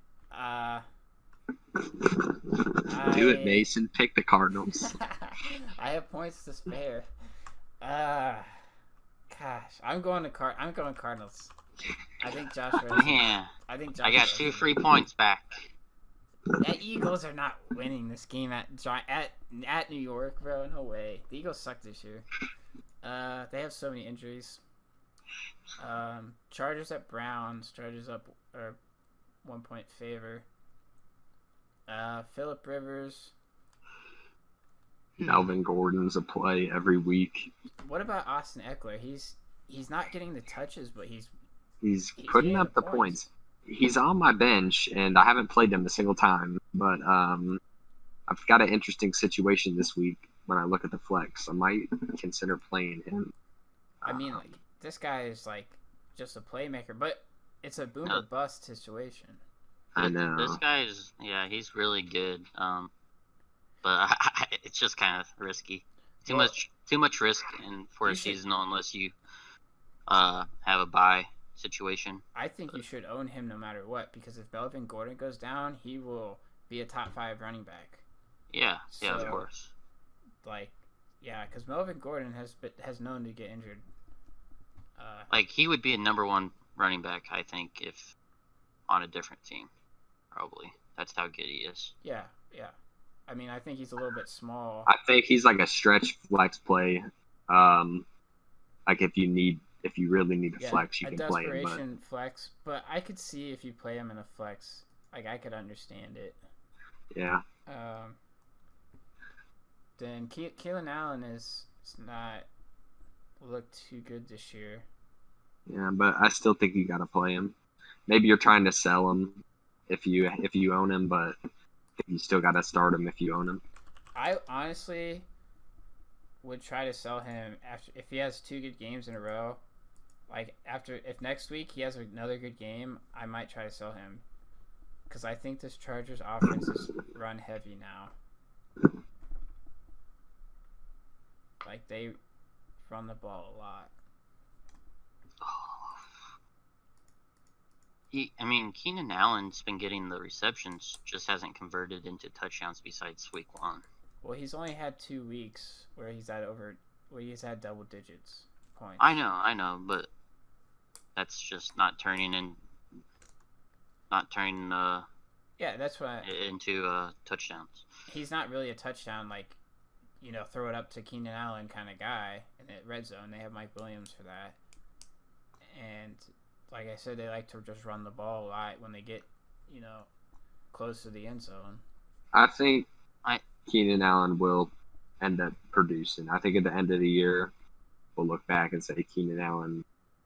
Do it, Mason. Pick the Cardinals. I have points to spare. Gosh, I'm going Cardinals. I think Josh Rosen. Yeah. I think Josh I got Rosen. 2 free points back. The Eagles are not winning this game at New York, bro. No way. The Eagles suck this year. They have so many injuries. Chargers at Browns. Chargers up or 1-point favor. Phillip Rivers. Melvin Gordon's a play every week. What about Austin Eckler? He's not getting the touches, but he's putting up the points. He's on my bench, and I haven't played him a single time. But I've got an interesting situation this week when I look at the flex. I might consider playing him. I mean, like, this guy is like just a playmaker, but it's a boom or bust situation. I know. This guy is, he's really good. But it's just kind of risky. Too much risk for a seasonal unless you have a bye situation. I think you should own him no matter what, because if Melvin Gordon goes down, he will be a top 5 running back. Yeah, of course. Because Melvin Gordon has known to get injured. He would be a number 1 running back, I think, if on a different team. Probably. That's how good he is. Yeah. I mean, I think he's a little bit small. I think he's like a stretch flex play. If you really need a flex, you can play him. Desperation flex, but I could see if you play him in a flex. I could understand it. Yeah. Then Keelan Allen is not looked too good this year. Yeah, but I still think you got to play him. Maybe you're trying to sell him if you own him, but you still got to start him if you own him. I honestly would try to sell him if he has 2 good games in a row. If next week he has another good game, I might try to sell him, because I think this Chargers offense is run heavy now. They run the ball a lot. Keenan Allen's been getting the receptions, just hasn't converted into touchdowns besides week 1. Well, he's only had 2 weeks where he's had double digits points. I know, but that's just not turning that's what into touchdowns. He's not really a touchdown throw it up to Keenan Allen kind of guy in the red zone. They have Mike Williams for that, and like I said, they like to just run the ball a lot when they get close to the end zone. I think Keenan Allen will end up producing. I think at the end of the year, we'll look back and say Keenan Allen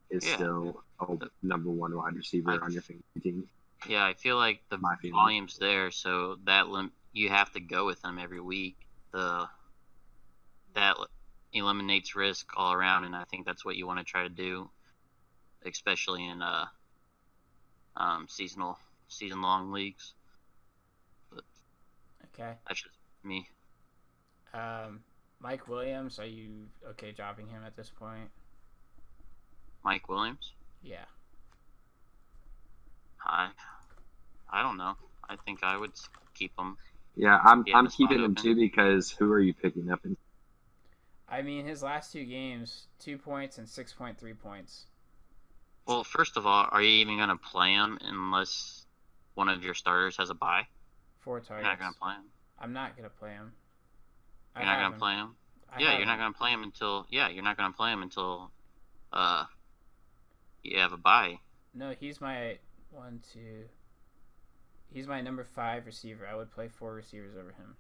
is still a number 1 wide receiver on your fantasy team. Yeah, I feel like the volume's there, so that you have to go with them every week. That eliminates risk all around, and I think that's what you want to try to do, especially in season-long leagues. But okay, that's just me. Mike Williams, are you okay dropping him at this point? Mike Williams? Yeah. I don't know. I think I would keep him. Yeah, He had I'm a spot keeping him open. too because who are you picking up? I mean, his last 2 games, 2 points and 6.3 points. Well, first of all, are you even going to play him unless one of your starters has a bye? 4 You're targets. not going to play him. I'm not going to play him. You're not going to play him? Yeah, you're not going to play him until... Yeah, you're not going to play him until you have a bye. No, he's my He's my number 5 receiver. I would play 4 receivers over him.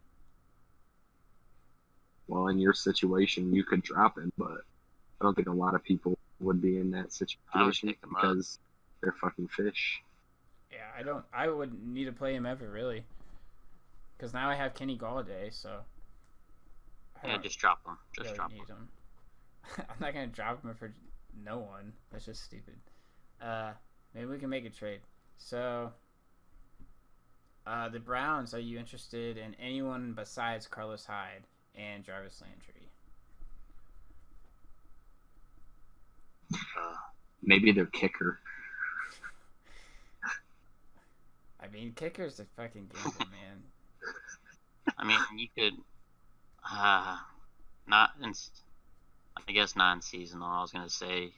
Well, in your situation, you could drop him, but I don't think a lot of people would be in that situation pick him up. because they're fucking fish. Yeah, I wouldn't need to play him ever, really. Because now I have Kenny Galladay, so... Yeah, just drop him. Just really drop need him. I'm not going to drop him for no one. That's just stupid. Maybe we can make a trade. So... the Browns, are you interested in anyone besides Carlos Hyde and Jarvis Landry? Maybe their kicker. I mean, kicker's a fucking gamble, man. I mean, you could... not in... I guess not in seasonal. I was going to say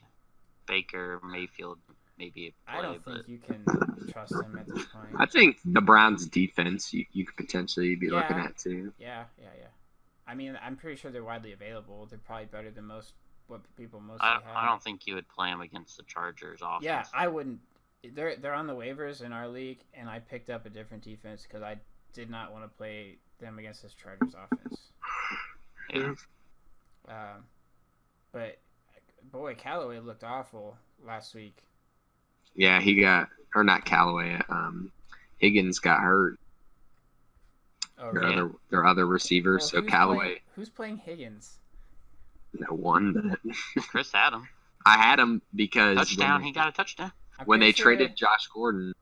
Baker, Mayfield, maybe a play, I don't think you can trust him at this point. I think the Browns' defense you could potentially be looking at too. Yeah. I mean, I'm pretty sure they're widely available. They're probably better than what people mostly have. I don't think you would play him against the Chargers offense. Yeah, I wouldn't. They're on the waivers in our league, and I picked up a different defense because I did not want to play them against this Chargers offense. Yeah. But boy, Callaway looked awful last week. Yeah, he got, or not Callaway. Higgins got hurt. Oh, really? Their other receivers. Well, so Callaway. Who's playing Higgins? No one. Chris had him. I had him because Touchdown. He got a touchdown. When they traded Josh Gordon,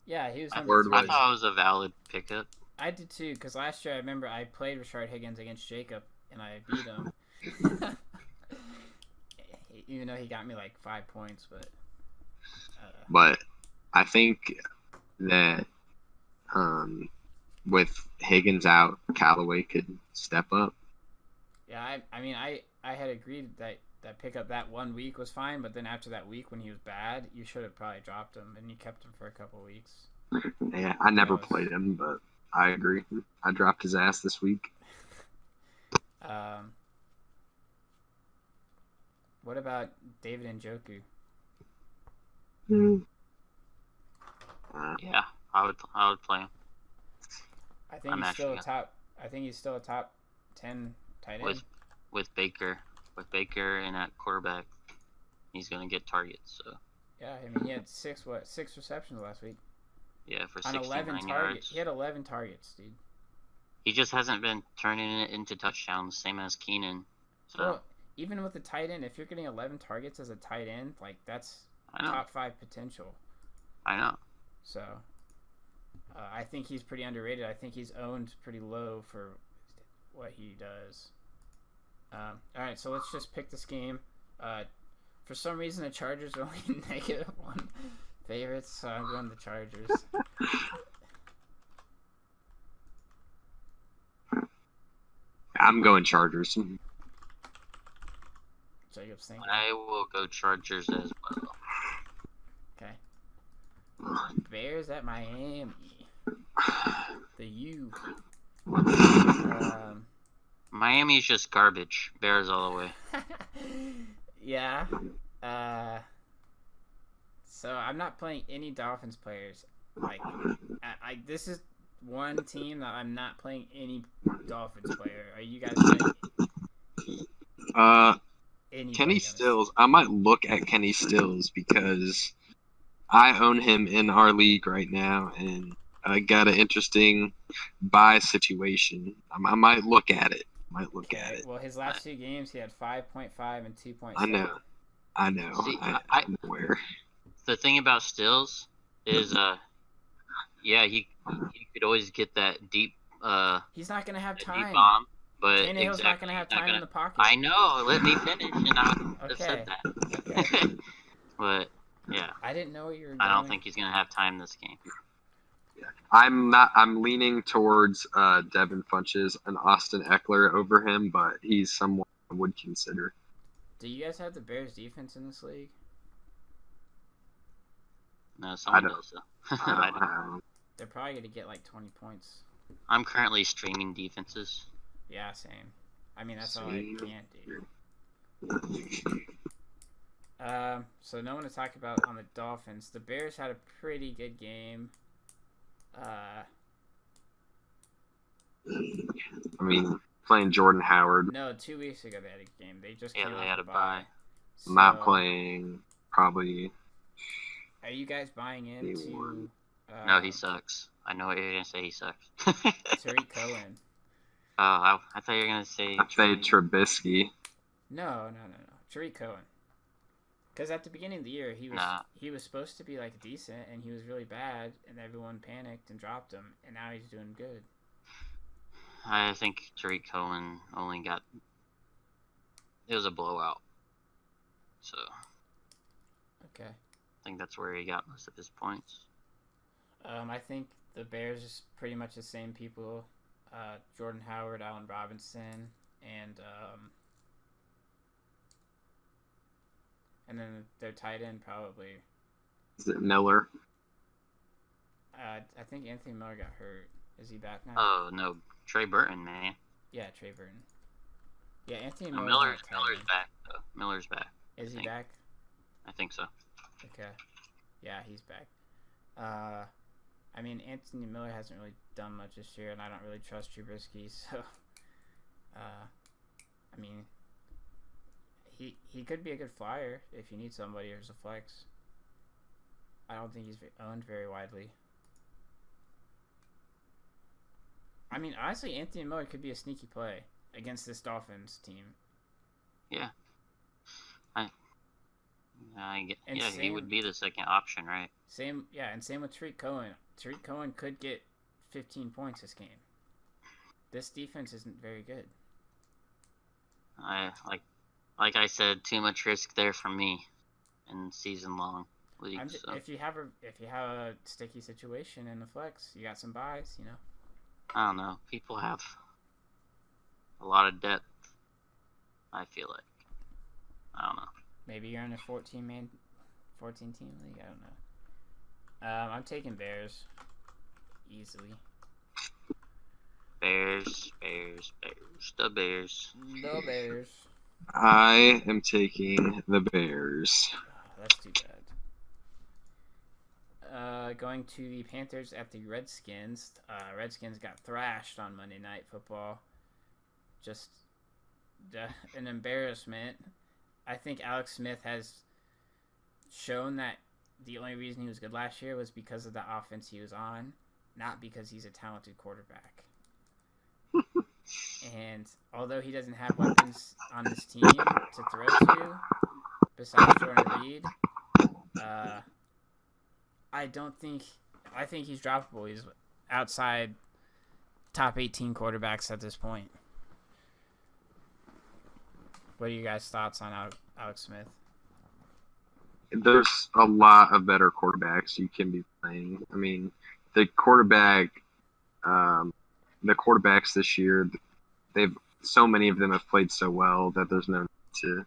yeah, he was. I word number 2. was- thought it was a valid pickup. I did too, because last year I remember I played Rashard Higgins against Jacob, and I beat him. Even though he got me like 5 points, but I think that with Higgins out, Callaway could step up. yeah, I mean, I had agreed that pickup that 1 week was fine, but then after that week when he was bad, you should have probably dropped him, and you kept him for a couple of weeks. Yeah, I never played him, but I agree. I dropped his ass this week. What about David Njoku? Yeah, I would play him. I think he's still a top 10 tight end. With Baker and at quarterback, he's gonna get targets. So Yeah, I mean he had 6 receptions last week. yeah, for On 11 69 targets. yards. He had 11 targets, dude. He just hasn't been turning it into touchdowns, same as Keenan. So Well, even with the tight end, if you're getting 11 targets as a tight end, like that's I know. top 5 potential. I know. So I think he's pretty underrated. I think he's owned pretty low for what he does. All right, so let's just pick this game. For some reason, the Chargers are only -1 favorites, so I'm going the Chargers. I'm going Chargers. Jacob's thinking. I will go Chargers as well. Okay. Bears at Miami. The U. Miami's just garbage. Bears all the way. Yeah. So I'm not playing any Dolphins players. Like, this is one team that I'm not playing any Dolphins player. Are you guys playing? Kenny anybody Stills. I might look at Kenny Stills because I own him in our league right now, and I got an interesting buy situation. I might look at it. Well, his last 2 games, he had 5.5 and 2.7. I know. See, I'm aware. The thing about Stills is, yeah, he could always get that deep. He's not gonna have that time. deep bomb, But Tannehill's not going to have he's not time in the pocket. I know. Let me finish, and I would have Okay. said that. Okay. But yeah, I didn't know you were. I don't think he's gonna have time this game. I'm leaning towards Devin Funches and Austin Eckler over him, but he's someone I would consider. Do you guys have the Bears defense in this league? No, someone does. So. I don't have. They're probably going to get like 20 points. I'm currently streaming defenses. Yeah, same. I mean, that's all I can't do. So no one to talk about on the Dolphins. The Bears had a pretty good game. I mean, playing Jordan Howard. No, 2 weeks ago they had a game. They just Yeah, came they off had a a bye. bye. So, Not playing probably. Are you guys buying into? No, he sucks. I know what you're gonna say. He sucks. Tariq Cohen. Oh, I thought you were gonna say. I say Trubisky. No. Tariq Cohen. Because at the beginning of the year, he was supposed to be like decent, and he was really bad, and everyone panicked and dropped him, and now he's doing good. I think Tariq Cohen only got. It was a blowout. So. Okay. I think that's where he got most of his points. I think the Bears is pretty much the same people. Jordan Howard, Allen Robinson, and then their tight end probably. Is it Miller? I think Anthony Miller got hurt. Is he back now? Oh no, Trey Burton, man. Yeah, Trey Burton. Yeah, Anthony No, Miller. Miller's back though. Miller's back. Is he back? I think so. Okay. Yeah, he's back. I mean, Anthony Miller hasn't really done much this year, and I don't really trust Trubisky, so. I mean, he could be a good flyer if you need somebody as a flex. I don't think he's owned very widely. I mean, honestly, Anthony Miller could be a sneaky play against this Dolphins team. Yeah. He would be the second option, right? Same with Tariq Cohen. Tariq Cohen could get 15 points this game. This defense isn't very good. Like I said, too much risk there from me in season-long leagues. So. If you have a sticky situation in the flex, you got some buys, you know. I don't know. People have a lot of depth. I feel like. I don't know. Maybe you're in a 14 team league. I don't know. I'm taking Bears easily. Bears. The Bears. The Bears. I am taking the Bears. Oh, that's too bad. Going to the Panthers at the Redskins. Redskins got thrashed on Monday Night Football. Just an embarrassment. I think Alex Smith has shown that the only reason he was good last year was because of the offense he was on, not because he's a talented quarterback. And although he doesn't have weapons on his team to throw to, besides Jordan Reed, I think he's droppable. He's outside top 18 quarterbacks at this point. What are you guys' thoughts on Alex Smith? There's a lot of better quarterbacks you can be playing. I mean, the quarterbacks this year, so many of them have played so well that there's no need to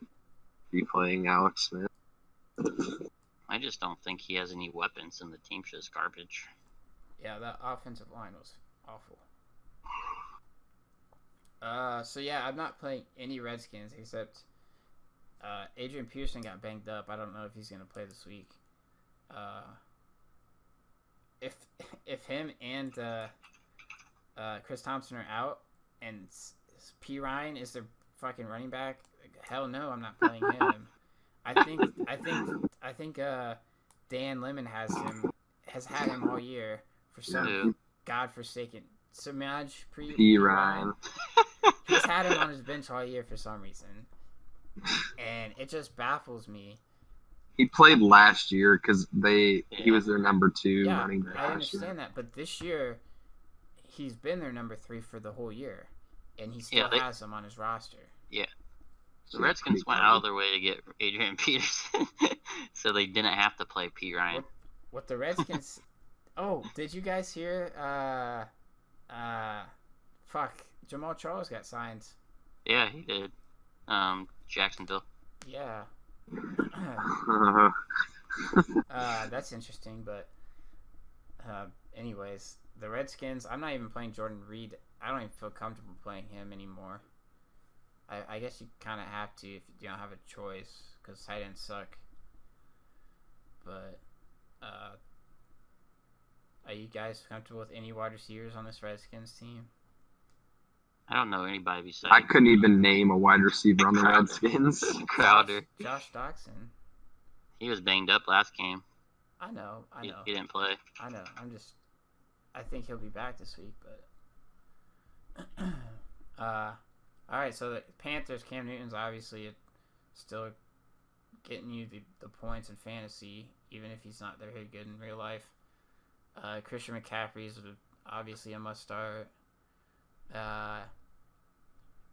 be playing Alex Smith. I just don't think he has any weapons, and the team's just garbage. Yeah, that offensive line was awful. So yeah, I'm not playing any Redskins except Adrian Pearson got banged up. I don't know if he's gonna play this week. If him and Chris Thompson are out and P. Ryan is the fucking running back, hell no, I'm not playing him. I think Dan Lemon has had him all year for some godforsaken Samaj P. Ryan. He's had him on his bench all year for some reason, and it just baffles me. He played last year because he was their number 2 running back. I understand that, but this year he's been their number 3 for the whole year, and he still they- has him on his roster. The Redskins went out of their way to get Adrian Peterson, so they didn't have to play P. Ryan. What the Redskins? Oh, did you guys hear? Jamal Charles got signed. Yeah, he did. Jacksonville. Yeah. That's interesting, but anyways, the Redskins. I'm not even playing Jordan Reed. I don't even feel comfortable playing him anymore. I guess you kind of have to if you don't have a choice because tight ends suck. But are you guys comfortable with any wide receivers on this Redskins team? I don't know anybody besides I couldn't even name a wide receiver on the Redskins. Crowder. Josh Doxson. He was banged up last game. I know. He didn't play. I know. I think he'll be back this week, but all right. So the Panthers, Cam Newton's obviously still getting you the points in fantasy, even if he's not very good in real life. Christian McCaffrey's obviously a must start.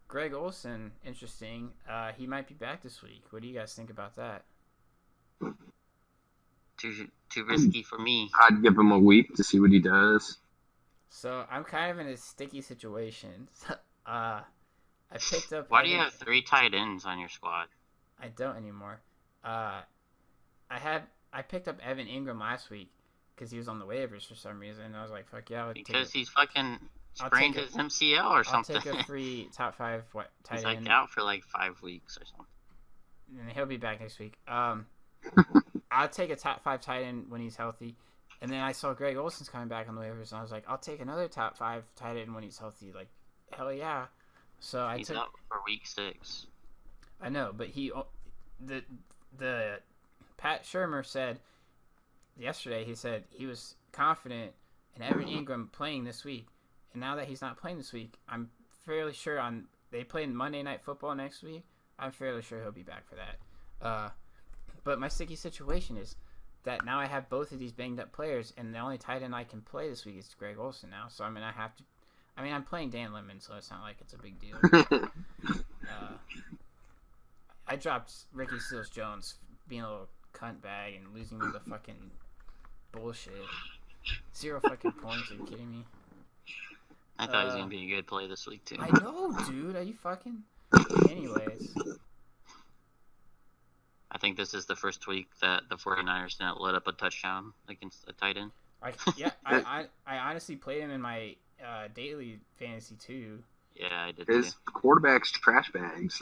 Greg Olsen, interesting. He might be back this week. What do you guys think about that? Too risky for me. I'd give him a week to see what he does. So I'm kind of in a sticky situation. I picked up. Why do you have 3 tight ends on your squad? I don't anymore. I picked up Evan Ingram last week because he was on the waivers for some reason. And I was like, fuck yeah. Because he's fucking sprained his MCL or something. I'll take a free top 5 tight he's end. like out for like 5 weeks or something. And he'll be back next week. I'll take a top 5 tight end when he's healthy. And then I saw Greg Olsen's coming back on the waivers, and I was like, I'll take another top 5 tight end when he's healthy. Like, hell yeah. So he's up for week 6. I know, but the Pat Shurmur said yesterday, he said he was confident in Evan Ingram playing this week. And now that he's not playing this week, I'm fairly sure they play Monday Night Football next week. I'm fairly sure he'll be back for that. But my sticky situation is that now I have both of these banged up players, and the only tight end I can play this week is Greg Olsen now. So I have to. I'm playing Dan Lemon, so it's not like it's a big deal. I dropped Ricky Seals-Jones being a little cunt bag and losing me the fucking bullshit. 0 fucking points. Are you kidding me? I thought he was gonna be a good play this week too. I know, dude. Are you fucking? Anyways. I think this is the first week that the 49ers didn't let up a touchdown against a tight end. I honestly played him in my daily fantasy too. Yeah, I did. His quarterback's trash bags.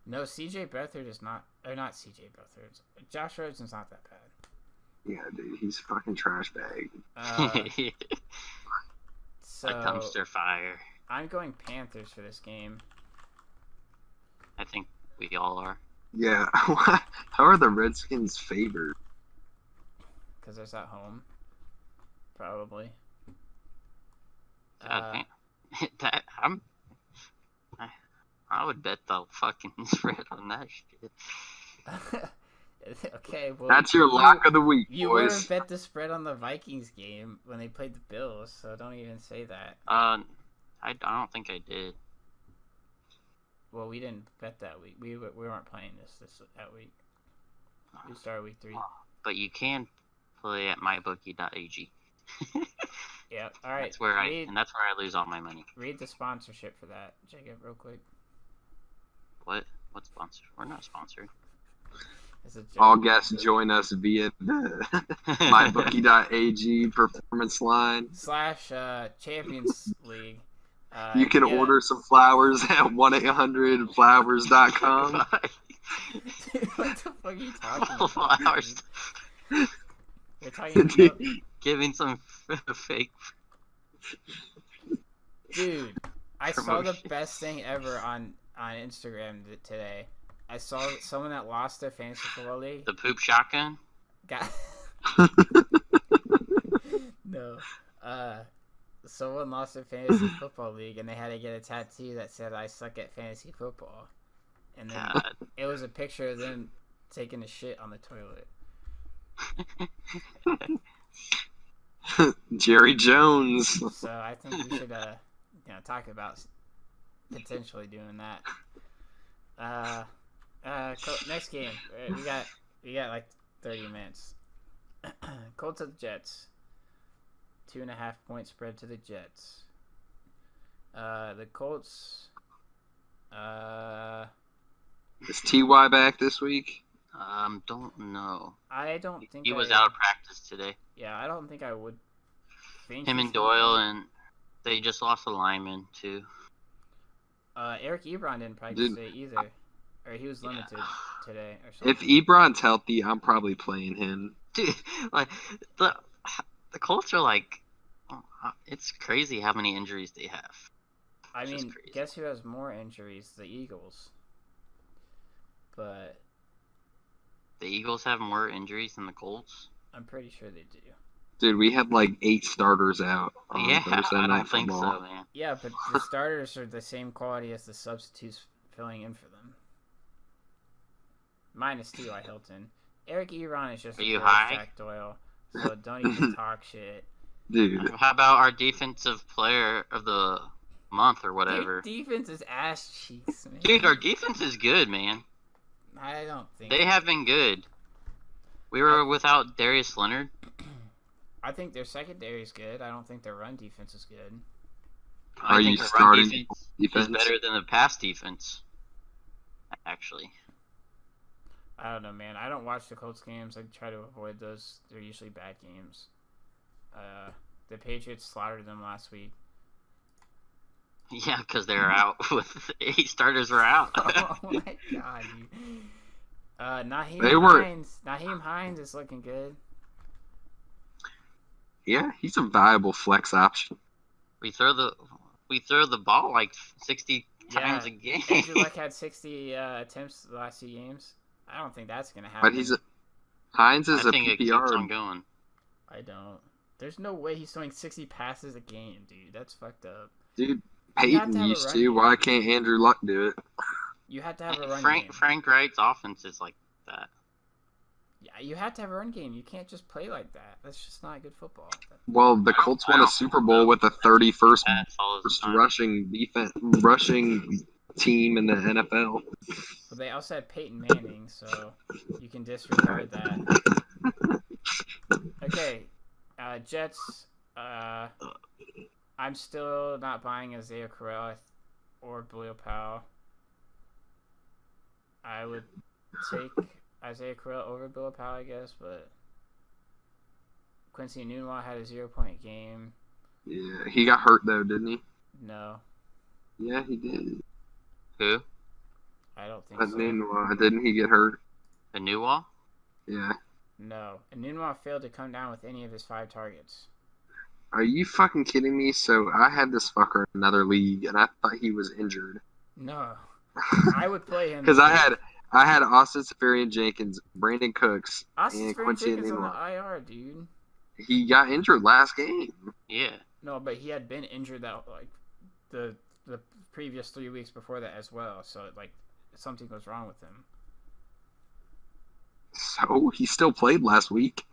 No, CJ Beathard is not, or not CJ Beathard. Josh Rosen's not that bad. Yeah, dude, he's fucking trash bag. So a dumpster fire. I'm going Panthers for this game. I think we all are. Yeah, how are the Redskins favored? Because it's at home, probably. I would bet the fucking spread on that shit. Okay, well, that's your lock of the week, you boys. would have bet the spread on the Vikings game when they played the Bills, so don't even say that. I don't think I did. Well, we didn't bet that week. We weren't playing that week. We started week 3. But you can play at mybookie.ag. Yeah. All right. That's where I lose all my money. Read the sponsorship for that, Jacob, real quick. What? What sponsor? We're not sponsored. All guests join us via the mybookie.ag performance line / Champions League. You can order some flowers at 1-800-flowers.com. Dude, what the fuck are you talking about? Flowers. You're talking about... Giving some fake. Dude, I saw the best thing ever on Instagram today. I saw someone that lost their fantasy football league. The poop shotgun? No. Someone lost their fantasy football league, and they had to get a tattoo that said, "I suck at fantasy football." And then it was a picture of them taking a shit on the toilet. Jerry Jones. So I think we should talk about potentially doing that. Next game. We got like 30 minutes. Colts at the Jets. 2.5 point spread to the Jets. The Colts. Is Ty back this week? Don't know. I don't think He was out of practice today. Yeah, I don't think I would think Him and Doyle, and they just lost a lineman too. Eric Ebron didn't practice today either, or he was limited today or something. If Ebron's healthy, I'm probably playing him. Dude, like the Colts are like, it's crazy how many injuries they have. I mean, guess who has more injuries? The Eagles. But the Eagles have more injuries than the Colts? I'm pretty sure they do. Dude, we had like 8 starters out on Thursday I night don't think football. so, man. Yeah, but the starters are the same quality as the substitutes filling in for them. Minus T.Y. Hilton. Eric Ebron is just Are you a high? Jack Doyle, so don't even talk shit. Dude, How about our defensive player of the month or whatever? Their defense is ass cheeks, man. Dude, our defense is good, man. I don't think They have been good. We were without Darius Leonard. I think their secondary is good. I don't think their run defense is good. Are I you think the run starting defense is better than the pass defense, actually. I don't know, man. I don't watch the Colts games. I try to avoid those. They're usually bad games. The Patriots slaughtered them last week. Yeah, because they're out. With 8 starters were out. Oh my god, dude. Naheem Hines is looking good. Yeah, he's a viable flex option. We throw the ball like 60 times a game. Andrew Luck had 60 attempts the last 2 games. I don't think that's gonna happen. But Hines is I think it keeps on PPR. going. I don't. There's no way he's throwing 60 passes a game, dude. That's fucked up. Dude, You have to Peyton have a used run to. game. Why can't Andrew Luck do it? You have to have a run Frank game. Frank Wright's offense is like that. Yeah, you have to have a run game. You can't just play like that. That's just not good football. Well, the Colts won a Super Bowl with the 31st That's all the time. rushing team in the NFL. But they also had Peyton Manning, so you can disregard that. Okay, Jets. I'm still not buying Isaiah Crowell or Bilal Powell. I would take Isaiah Crowell over Bilal Powell, I guess, but Quincy Enunwa had a 0-point game. Yeah, he got hurt though, didn't he? No, Yeah, he did. Who? I don't think so. Enunwa, didn't he get hurt? The new wall? Yeah. No, Enunwa failed to come down with any of his 5 targets. Are you fucking kidding me? So I had this fucker in another league, and I thought he was injured. No, I would play him Because I had Austin Seferian-Jenkins, Brandon Cooks, Austin and Quincy Jenkins on Enunwa. the IR, dude. He got injured last game. Yeah. No, but he had been injured that like the previous 3 weeks before that as well. So like something was wrong with him. So he still played last week.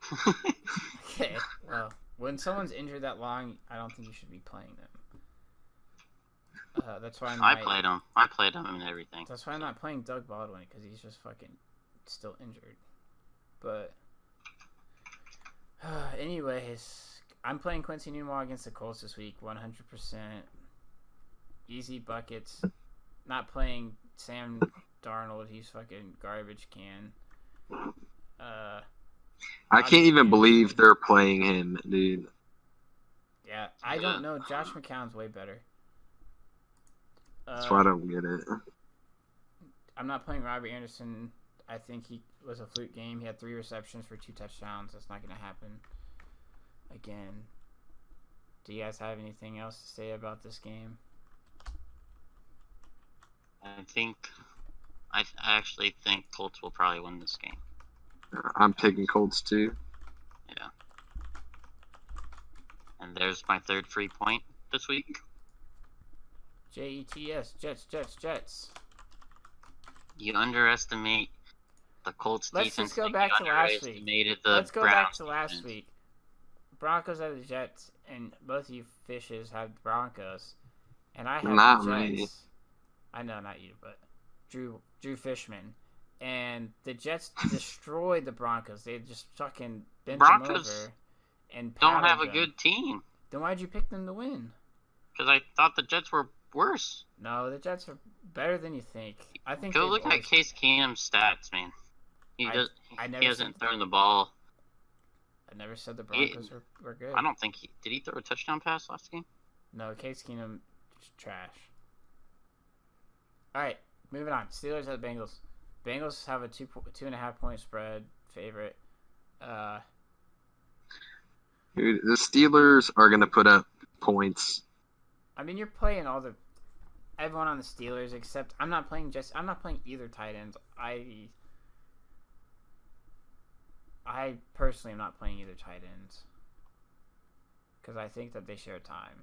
Okay, well, when someone's injured that long, I don't think you should be playing them. That's why I played him. I played him and everything. That's why I'm not playing Doug Baldwin because he's just fucking still injured. But anyways, I'm playing Quincy Enunwa against the Colts this week, 100%. Easy buckets. Not playing Sam Darnold. He's fucking garbage can. I can't even believe they're playing him, dude. Yeah, I don't know. Josh McCown's way better. That's why I don't get it. I'm not playing Robbie Anderson. I think he was a fluke game. He had 3 receptions for 2 touchdowns. That's not going to happen again. Do you guys have anything else to say about this game? I actually think Colts will probably win this game. I'm picking Colts too. Yeah. And there's my 3rd free point this week. Jets, Jets. You underestimate the Colts Let's defense. just go like back you to last week. underestimated the Let's go back Browns to last defense. week. Broncos at the Jets, and both of you fishes had Broncos, and I had Not the me. Jets. I know, not you, but Drew Fishman. And the Jets destroyed the Broncos. They just fucking bent them Broncos over and don't have paddled a them. good team. Then why'd you pick them to win? Because I thought the Jets were worse. No, the Jets are better than you think. I think Go they've look always... at Case Keenum's stats, man. He hasn't thrown the ball. I never said the Broncos were good. I don't think did he throw a touchdown pass last game? No, Case Keenum trash. All right, moving on. Steelers at the Bengals. Bengals have a 2.5 point spread favorite. Dude, the Steelers are gonna put up points. I mean, you're playing everyone on the Steelers except I'm not playing either tight ends. I personally am not playing either tight ends because I think that they share time.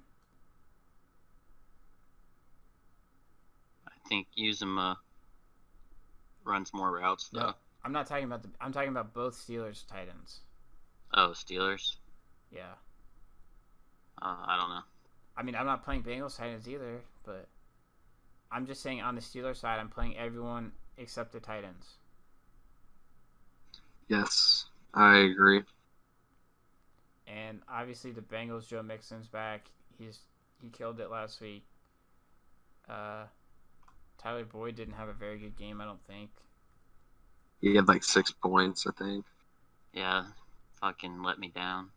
I think Uzuma runs more routes though. No, I'm not talking about I'm talking about both Steelers tight ends. Oh, Steelers. Yeah. I don't know. I mean, I'm not playing Bengals tight ends either, but I'm just saying on the Steelers side, I'm playing everyone except the tight ends. Yes, I agree. And obviously the Bengals, Joe Mixon's back. He killed it last week. Tyler Boyd didn't have a very good game, I don't think. He had like 6 points, I think. Yeah, fucking let me down.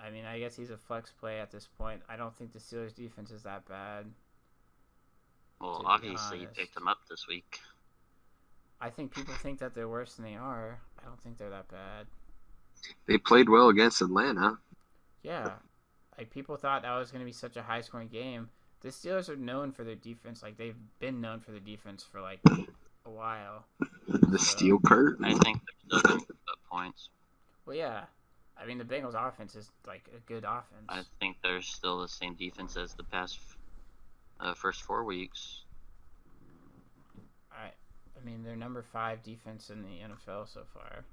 I mean, I guess he's a flex play at this point. I don't think the Steelers' defense is that bad. Well, obviously you picked him up this week. I think people think that they're worse than they are. I don't think they're that bad. They played well against Atlanta. Yeah. Like, people thought that was going to be such a high-scoring game. The Steelers are known for their defense. Like, they've been known for their defense for, like, a while. The steel curtain. I think they're still going to put up points. Well, yeah. I mean, the Bengals' offense is, like, a good offense. I think they're still the same defense as the past first 4 weeks. I mean, they're number 5 defense in the NFL so far.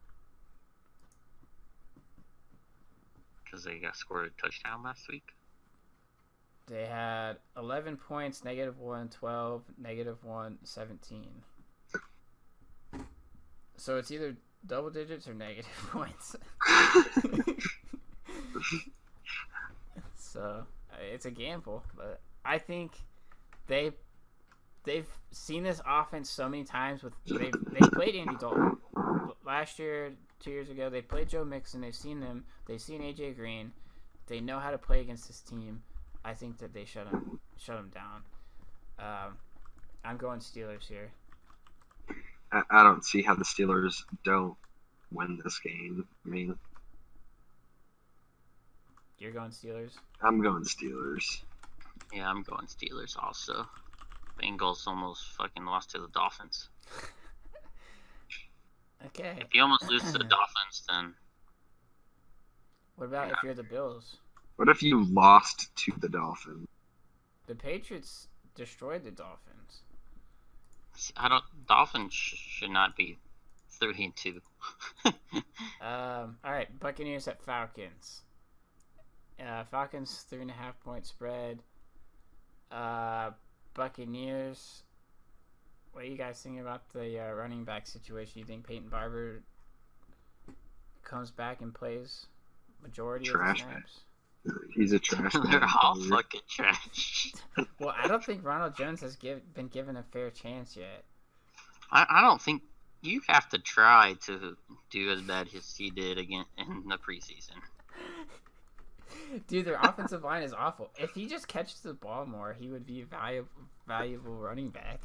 Because they got scored a touchdown last week. They had 11 points, -1, 12, -1, 17. So it's either double digits or negative points. So it's a gamble, but I think they've seen this offense so many times. They played Andy Dalton last year, 2 years ago. They played Joe Mixon. They've seen him. They've seen AJ Green. They know how to play against this team. I think that they shut him down. I'm going Steelers here. I don't see how the Steelers don't win this game. I mean, You're going Steelers? I'm going Steelers. Yeah, I'm going Steelers also. Bengals almost fucking lost to the Dolphins. Okay. If you almost lose to the Dolphins, then What about if you're the Bills? What if you lost to the Dolphins? The Patriots destroyed the Dolphins. Dolphins should not be 3-2. All right, Buccaneers at Falcons. Falcons 3.5 point spread. Buccaneers. What are you guys thinking about the running back situation? You think Peyton Barber comes back and plays majority of the snaps? He's a trash man. They're all fucking trash. Well, I don't think Ronald Jones has been given a fair chance yet. I don't think you have to try to do as bad as he did again in the preseason. Dude, their offensive line is awful. If he just catches the ball more, he would be a valuable running back.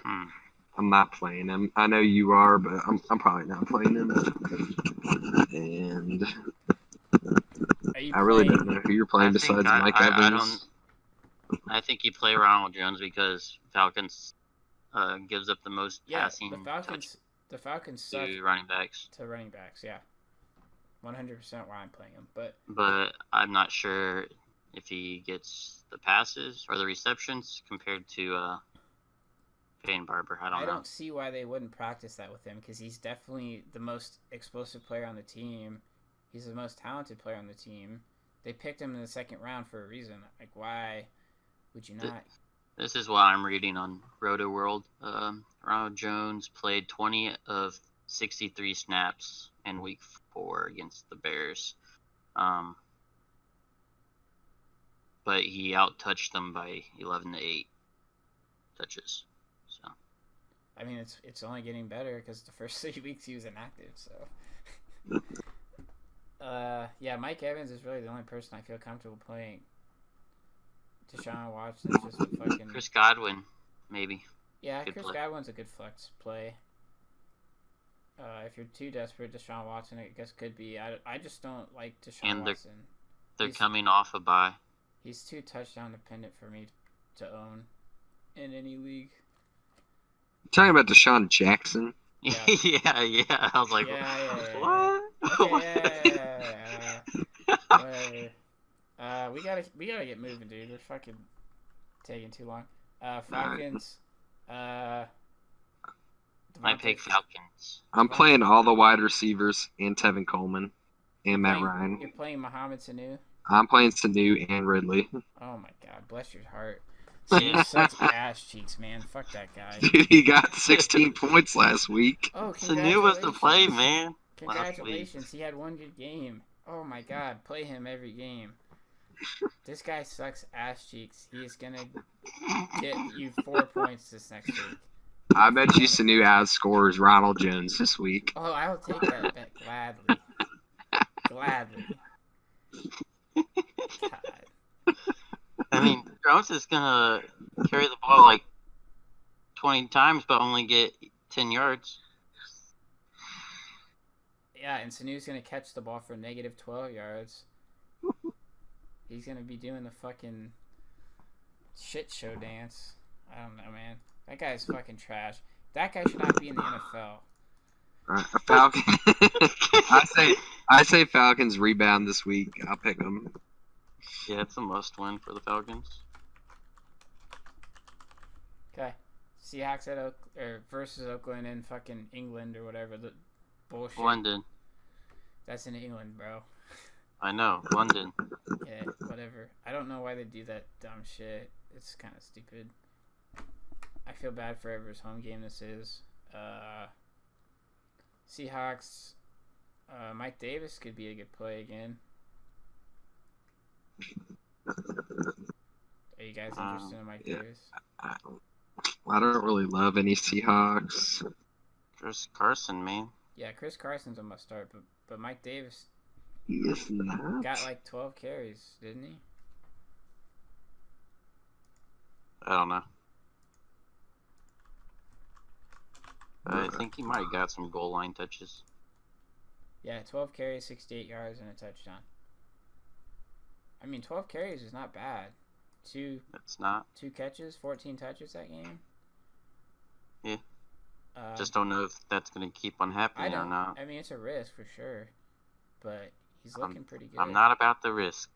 I'm not playing him. I know you are, but I'm probably not playing him. And I really don't know who you're playing besides Mike Evans. I think you play Ronald Jones because Falcons gives up the most passing. The Falcons suck to running backs. Yeah. 100% why I'm playing him, but I'm not sure if he gets the passes or the receptions compared to Peyton Barber. I don't know. I don't see why they wouldn't practice that with him because he's definitely the most explosive player on the team. He's the most talented player on the team. They picked him in the second round for a reason. Like, why would you not? This is what I'm reading on Roto World. Ronald Jones played 20 of 63 snaps in Week 4 against the Bears, but he outtouched them by 11-8 touches. So I mean, it's only getting better because the first 3 weeks he was inactive. So, yeah, Mike Evans is really the only person I feel comfortable playing. Deshaun Watson's just a fucking. Chris Godwin, maybe. Yeah, Good Chris play. Godwin's a good flex play. If you're too desperate, Deshaun Watson, I guess could be. I just don't like Deshaun And Watson. They're He's- coming off a bye. He's too touchdown dependent for me to own in any league. Talking about Deshaun Jackson. Yeah. yeah. I was like, Yeah. what? Okay, whatever. We gotta get moving, dude. We're fucking taking too long. Falcons. I Devontae- pick Falcons. I'm playing all the wide receivers and Tevin Coleman and Matt You're Ryan. playing Mohamed Sanu. I'm playing Sanu and Ridley. Oh my god, bless your heart. Yeah. Sanu sucks ass cheeks, man. Fuck that guy. Dude, he got 16 points last week. Oh, Sanu was the play, congratulations. man. Congratulations, he had one good game. Oh my god, play him every game. This guy sucks ass cheeks. He is gonna get you 4 points this next week. I bet you Sanu outscores Ronald Jones this week. Oh, I will take that bet gladly. Gladly. God. I mean, Jones is gonna carry the ball like 20 times, but only get 10 yards. Yeah, and Sanu's gonna catch the ball for negative 12 yards. He's gonna be doing the fucking shit show dance. I don't know, man. That guy's fucking trash. That guy should not be in the NFL. Falcon. I say Falcons rebound this week. I'll pick them. Yeah, it's a must win for the Falcons. Okay. Seahawks at versus Oakland in fucking England or whatever the bullshit. London. That's in England, bro. I know, London. Yeah, whatever. I don't know why they do that dumb shit. It's kind of stupid. I feel bad for whoever's home game this is. Seahawks. Mike Davis could be a good play again. Are you guys interested in Mike yeah. Davis? I don't really love any Seahawks. Chris Carson, man. Yeah, Chris Carson's a must start, but Mike Davis He is not. got like 12 carries, didn't he? I don't know. I think he might have got some goal line touches. Yeah, 12 carries, 68 yards, and a touchdown. I mean, 12 carries is not bad. Two It's not. catches, 14 touches that game. Yeah. Um, Just don't know if that's going to keep on I happening or don't. not. I mean, it's a risk for sure, but he's looking pretty good. I'm not about the risk.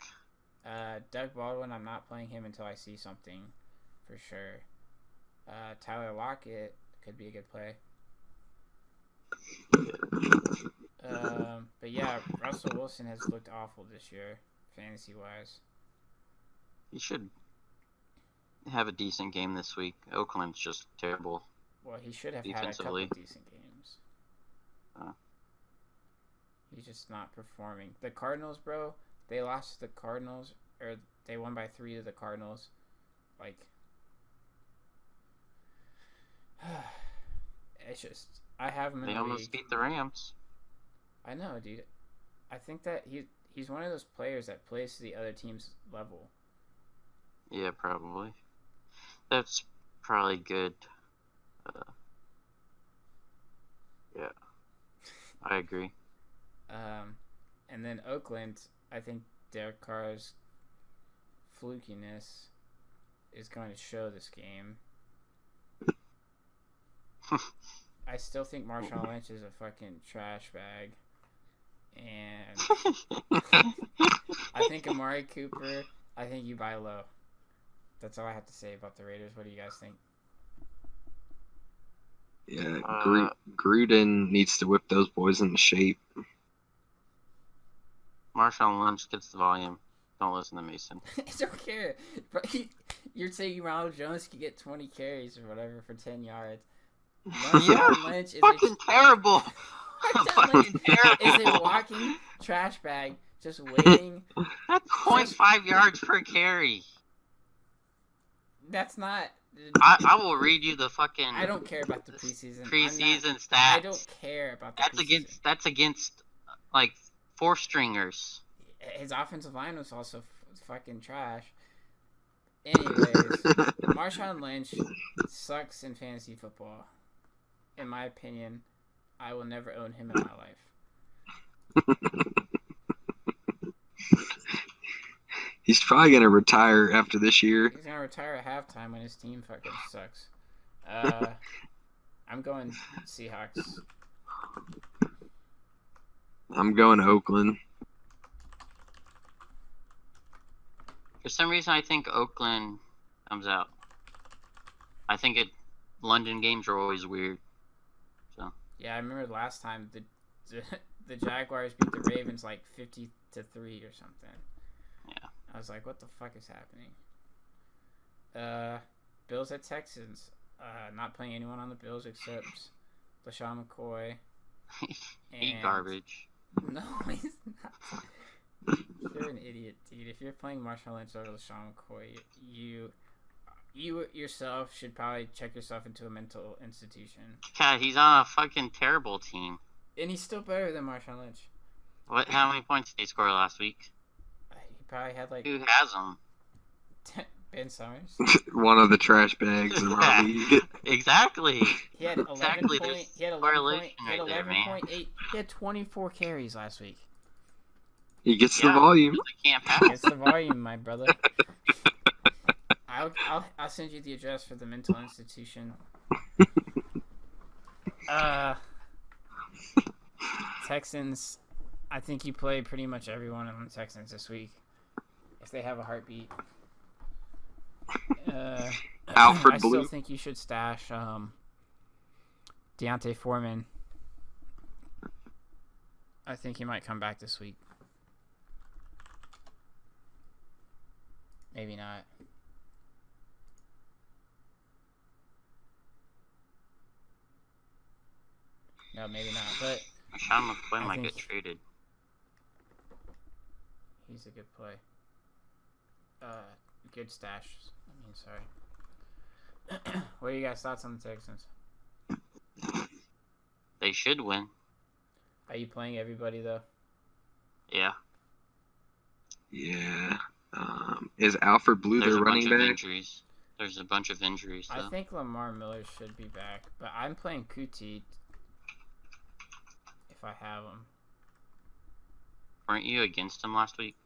Doug Baldwin, I'm not playing him until I see something for sure. Tyler Lockett could be a good play. But yeah, Russell Wilson has looked awful this year, fantasy wise. He should have a decent game this week. Oakland's just terrible. Well, he should have had a couple Defensively. decent games. He's just not performing. The Cardinals, bro, they lost to the Cardinals, or they won by 3 to the Cardinals. Like, it's just, I have him in They the almost league. beat the Rams. I know, dude. I think that he's one of those players that plays to the other team's level. Yeah, probably. That's probably good. Yeah, I agree. And then Oakland, I think Derek Carr's flukiness is going to show this game. I still think Marshawn Lynch is a fucking trash bag. And I think Amari Cooper, I think you buy low. That's all I have to say about the Raiders. What do you guys think? Yeah, Gruden needs to whip those boys into shape. Marshawn Lynch gets the volume. Don't listen to Mason. I don't care. But you're saying Ronald Jones could get 20 carries or whatever for 10 yards. Marshawn Lynch is fucking terrible. Fucking is a terrible. walking trash bag just waiting. That's 0.5 yards per carry. That's not. I will read you the fucking. I don't care about the preseason. Stats. I don't care about the preseason. That's against like 4-stringers. His offensive line was also fucking trash. Anyways, Marshawn Lynch sucks in fantasy football. In my opinion, I will never own him in my life. He's probably gonna retire after this year. He's gonna retire at halftime when his team fucking sucks. I'm going Seahawks. I'm going Oakland. For some reason, I think Oakland comes out. I think London games are always weird. So yeah, I remember the last time the Jaguars beat the Ravens like 50-3 or something. Yeah. I was like, what the fuck is happening? Bills at Texans. Not playing anyone on the Bills except LaShawn McCoy. Eat garbage. No, he's not. You're an idiot, dude. If you're playing Marshawn Lynch over LaShawn McCoy, you yourself should probably check yourself into a mental institution. God, he's on a fucking terrible team. And he's still better than Marshawn Lynch. What? How many points did he score last week? He probably had like Who has him? Ben Summers. One of the trash bags in our league. Exactly. He had 11 Exactly, point. there's He had correlation 11.8. right there, He had 24 carries last week. He gets the volume. He can't pass. It's the volume, my brother. I'll send you the address for the mental institution. Texans. I think you play pretty much everyone on the Texans this week if they have a heartbeat. Alfred I Blue. still think you should stash Deontay Foreman. I think he might come back this week. Maybe not. No, maybe not. But Sean McCoy might think get traded. he's a good play. Good stash. I mean, sorry. What are you guys' thoughts on the Texans? They should win. Are you playing everybody though? Yeah. Yeah. Is Alfred Blue There's their a bunch running of back? injuries. There's a bunch of injuries, though. I think Lamar Miller should be back, but I'm playing Kuti if I have him. Weren't you against him last week?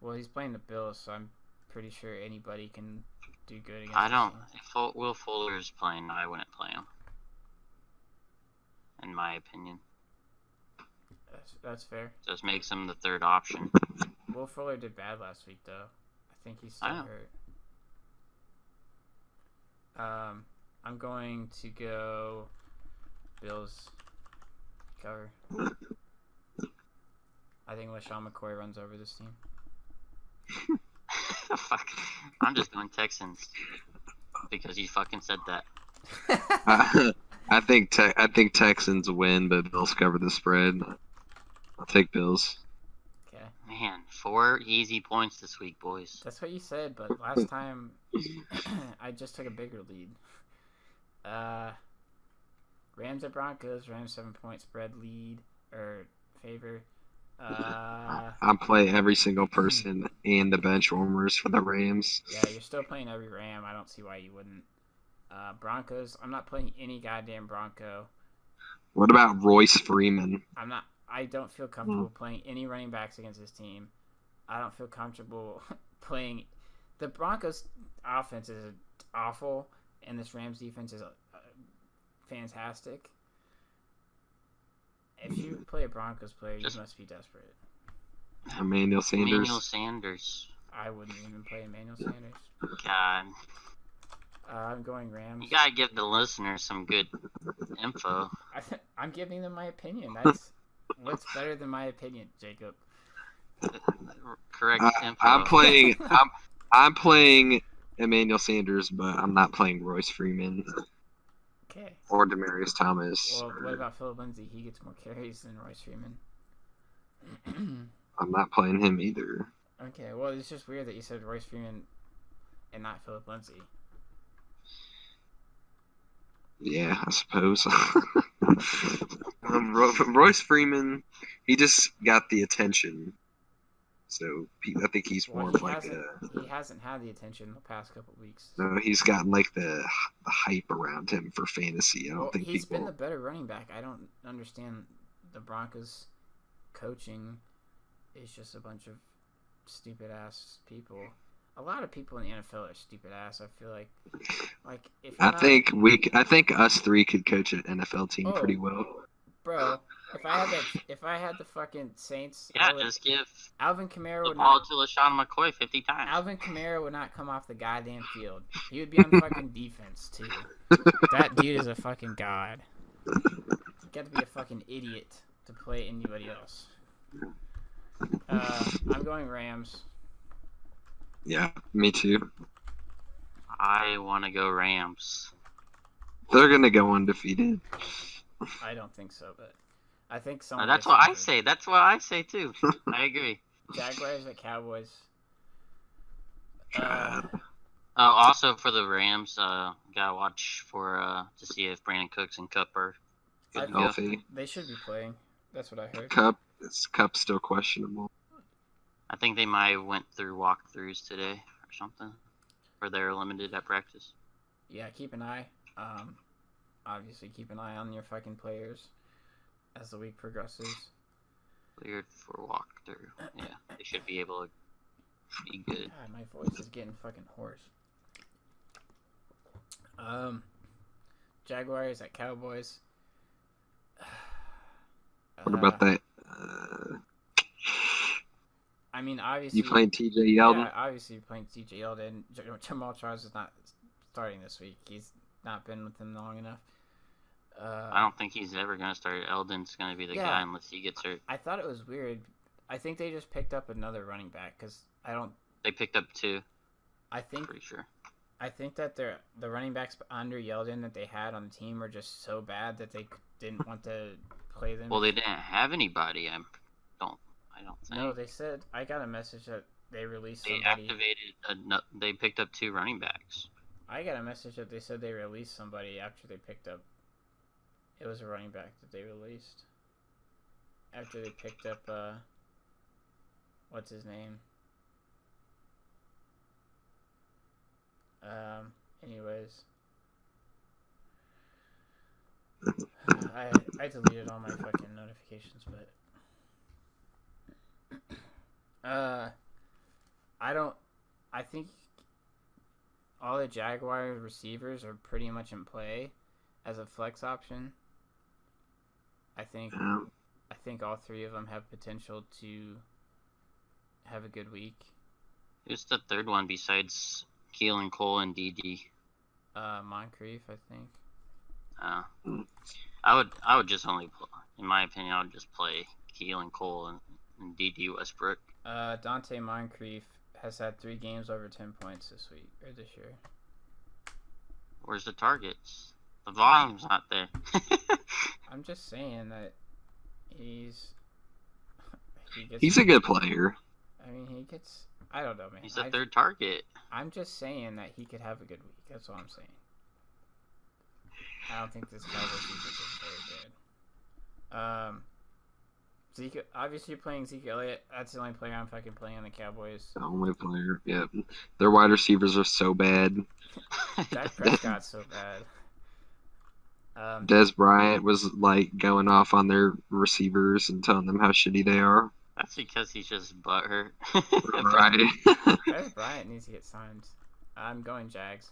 Well, he's playing the Bills, so I'm pretty sure anybody can do good against I don't. him. If Will Fuller is playing, I wouldn't play him. In my opinion. That's fair. Just makes him the third option. Will Fuller did bad last week, though. I think he's still I know. hurt. I'm going to go Bills cover. I think LaShawn McCoy runs over this team. Fuck. I'm just going Texans. Because you fucking said that. I think Texans win, but Bills cover the spread. I'll take Bills. Okay. Man, 4 easy points this week, boys. That's what you said, but last time I just took a bigger lead. Rams at Broncos. Rams 7-point spread lead or favor. I play every single person and the bench warmers for the Rams. Yeah, you're still playing every Ram. I don't see why you wouldn't. Broncos. I'm not playing any goddamn Bronco. What about Royce Freeman? I don't feel comfortable playing any running backs against this team. I don't feel comfortable playing. The Broncos offense is awful, and this Rams defense is fantastic. If you play a Broncos player, you must be desperate. Emmanuel Sanders. Emmanuel Sanders. I wouldn't even play Emmanuel Sanders. God. I'm going Rams. You gotta give the listeners some good info. I'm giving them my opinion. That's what's better than my opinion, Jacob. Correct info. I'm playing Emmanuel Sanders, but I'm not playing Royce Freeman Okay. or Demaryius Thomas. Well, what about Philip Lindsay? He gets more carries than Royce Freeman. I'm not playing him either. Okay, well, it's just weird that you said Royce Freeman and not Philip Lindsay. Yeah, I suppose. Royce Freeman, he just got the attention, so I think he's more of like he hasn't had the attention the past couple weeks. no, he's gotten like the hype around him for fantasy. I don't think he's people. been the better running back. I don't understand the Broncos coaching. Is just a bunch of stupid ass people. A lot of people in the NFL are stupid ass. I feel like if I think us three could coach an NFL team pretty well. Bro, if I had the fucking Saints, just give Alvin Kamara the would ball not to LaShawn McCoy 50 times. Alvin Kamara would not come off the goddamn field. He would be on fucking defense too. That dude is a fucking god. You got to be a fucking idiot to play anybody else. I'm going Rams. Yeah, me too. I want to go Rams. They're gonna go undefeated. I don't think so, but I think someone. That's what I say. That's what I say too. I agree. Jaguars at Cowboys. Also for the Rams, gotta watch for to see if Brandon Cooks and Cup are healthy. They should be playing. That's what I heard. Cup's still questionable. I think they might have went through walkthroughs today or something, or they're limited at practice. Yeah, keep an eye. Obviously, keep an eye on your fucking players as the week progresses. Cleared for walkthrough. Yeah, they should be able to be good. God, my voice is getting fucking hoarse. Jaguars at Cowboys. What about that? I mean, obviously. You playing TJ Yeldon? Yeah, obviously playing TJ Yeldon. Jamal Charles is not starting this week. He's not been with him long enough. I don't think he's ever going to start. Eldon's going to be the guy unless he gets hurt. I thought it was weird. I think they just picked up another running back because I don't. They picked up two. Pretty sure. I think that the running backs under Yeldon that they had on the team were just so bad that they didn't want to play them. Well, they didn't have anybody. I don't think. No, they said I got a message that they released They somebody. They picked up two running backs. I got a message that they said they released somebody after they picked up. It was a running back that they released after they picked up. What's his name? Anyways, I deleted all my fucking notifications, but I think all the Jaguar receivers are pretty much in play as a flex option. I think all three of them have potential to have a good week. Who's the third one besides Keelan Cole and DD? Moncrief, I think. I would just only, in my opinion, I would just play Keelan Cole and DD Westbrook. Dante Moncrief has had 3 games over 10 points this year. Where's the targets? The volume's not there. I'm just saying that he's a good player. I mean, he gets. I don't know, man. He's the third target. I'm just saying that he could have a good week. That's all I'm saying. I don't think this Cowboys defense is very good. Zeke, obviously you're playing Zeke Elliott. That's the only player I'm fucking playing on the Cowboys. The only player, yeah. Their wide receivers are so bad. Dak Prescott's so bad. Des Bryant was like going off on their receivers and telling them how shitty they are. That's because he's just butthurt. Right. Des Bryant needs to get signed. I'm going Jags.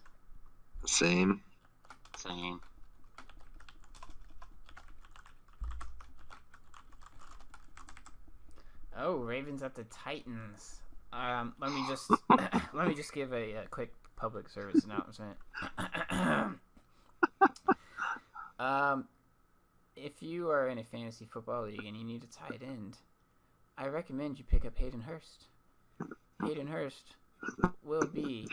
Same. Oh, Ravens at the Titans. Let me just give a quick public service announcement. If you are in a fantasy football league and you need a tight end, I recommend you pick up Hayden Hurst. Hayden Hurst will be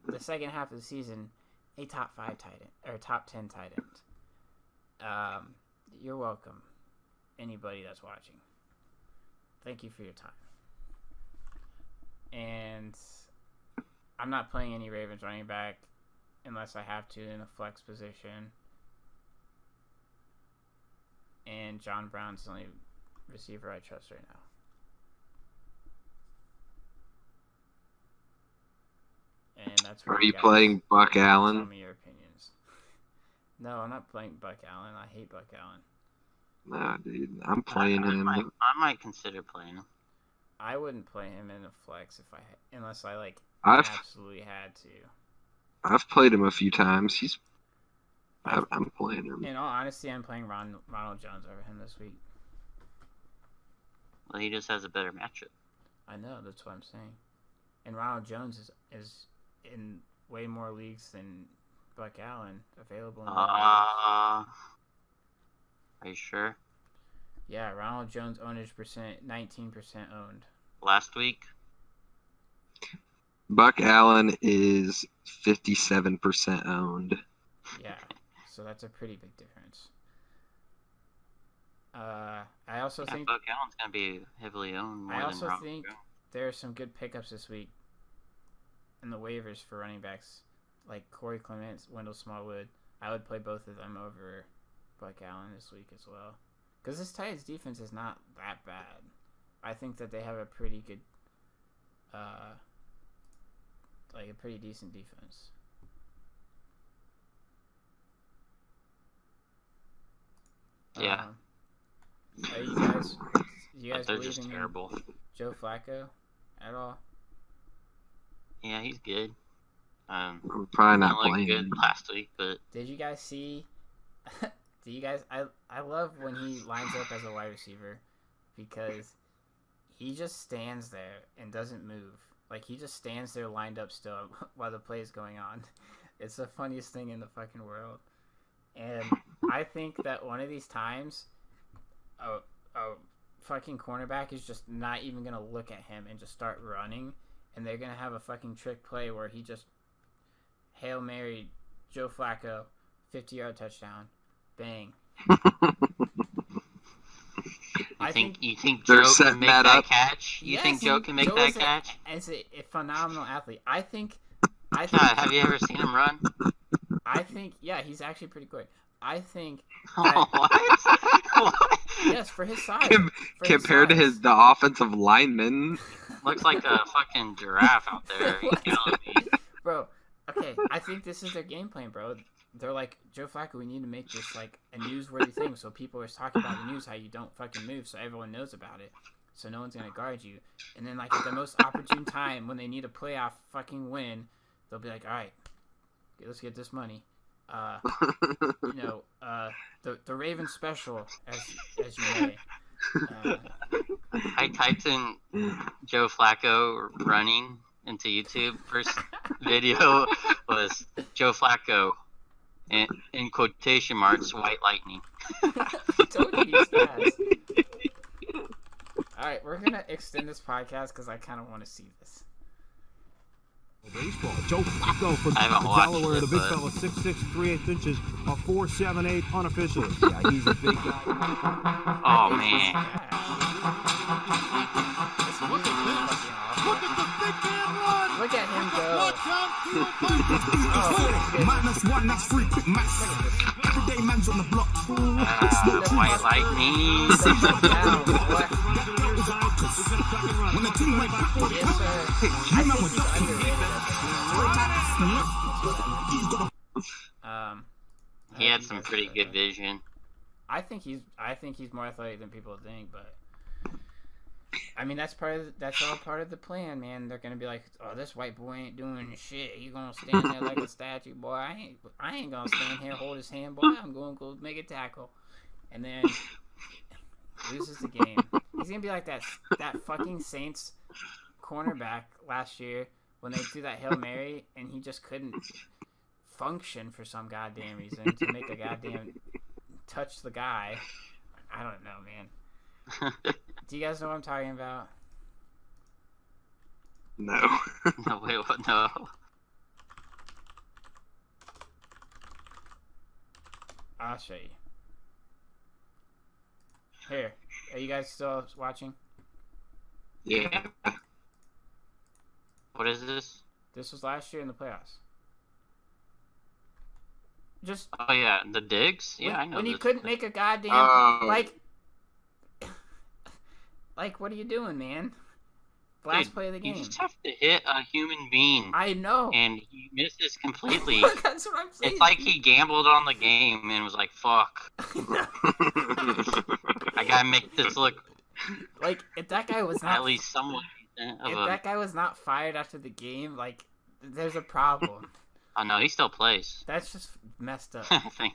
the second half of the season a top 5 tight end or top 10 tight end. You're welcome, anybody that's watching. Thank you for your time. And I'm not playing any Ravens running back unless I have to in a flex position. And John Brown's the only receiver I trust right now. And that's where Are you playing Buck Allen? Tell me your opinions. No, I'm not playing Buck Allen. I hate Buck Allen. Nah, dude. I'm playing him. I might consider playing him. I wouldn't play him in a flex unless I absolutely had to. I've played him a few times. I'm playing him. In all honesty, I'm playing Ronald Jones over him this week. Well, he just has a better matchup. I know, that's what I'm saying. And Ronald Jones is in way more leagues than Buck Allen available. In Are you sure? Yeah, Ronald Jones ownage percent 19% owned. Last week? Buck Allen is 57% owned. Yeah, so that's a pretty big difference. I also think Buck Allen's gonna be heavily owned. I also think there are some good pickups this week in the waivers for running backs, like Corey Clement, Wendell Smallwood. I would play both of them over Buck Allen this week as well, because this Titans defense is not that bad. I think that they have a pretty good, a pretty decent defense. Yeah. Are you guys they're just believing terrible. in Joe Flacco at all? Yeah, he's good. I'm probably not He playing good him. last week, but Did you guys see? Do you guys? I love when he lines up as a wide receiver, because he just stands there and doesn't move. Like, he just stands there lined up still while the play is going on. It's the funniest thing in the fucking world. And I think that one of these times, a fucking cornerback is just not even going to look at him and just start running. And they're going to have a fucking trick play where he just Hail Mary, Joe Flacco, 50-yard touchdown. Bang. You think they're Joe can setting make that that up? catch? You think Joe can make that catch? As a phenomenal athlete. I think Have you ever seen him run? I think, yeah, he's actually pretty quick. I think What? What? yes, for his size. Compared to the offensive lineman. Looks like a fucking giraffe out there. You killing me. Bro, okay, I think this is their game plan, bro. They're like, Joe Flacco, we need to make this like a newsworthy thing, so people are talking about the news how you don't fucking move, so everyone knows about it, so no one's gonna guard you. And then, like, at the most opportune time when they need a playoff fucking win, they'll be like, all right, let's get this money. The Ravens special, as you may. I typed in Joe Flacco running into YouTube. First video was Joe Flacco in quotation marks, white lightning. Totally he's fast. All right, we're gonna extend this podcast because I kind of want to see this. Baseball. Joe Flacco from I haven't watched Delaware, it, the big but- fella, 6'6", 3/8 inches, a 4.78 unofficially. Yeah, he's a big guy. Oh man. Look at the big man run. Look at him go. Watch out. -1, that's free quick mass. Everyday man's on the block. White lightning. When the team went back, Yes, sir. I think he's underrated. He had some pretty good vision. I think he's more athletic than people think, but I mean that's all part of the plan, man. They're gonna be like, oh, this white boy ain't doing shit. He's gonna stand there like a statue, boy. I ain't gonna stand here, hold his hand, boy. I'm gonna go make a tackle, and then loses the game. He's gonna be like that fucking Saints cornerback last year when they threw that Hail Mary and he just couldn't function for some goddamn reason to make a goddamn touch the guy. I don't know, man. Do you guys know what I'm talking about? No. No, wait, what? No. I'll show you. Here, are you guys still watching? Yeah. What is this? This was last year in the playoffs. Just Oh yeah, the digs. Yeah, when, I know. when you this. couldn't make a goddamn Oh. like what are you doing, man? Last play of the You game. just have to hit a human being, I know. and he misses completely. That's what I'm saying. It's like he gambled on the game and was like, "Fuck, I gotta make this look Like if that guy was not at least somewhat decent of if a." that guy was not fired after the game, like there's a problem. Oh no, he still plays. That's just messed up. I think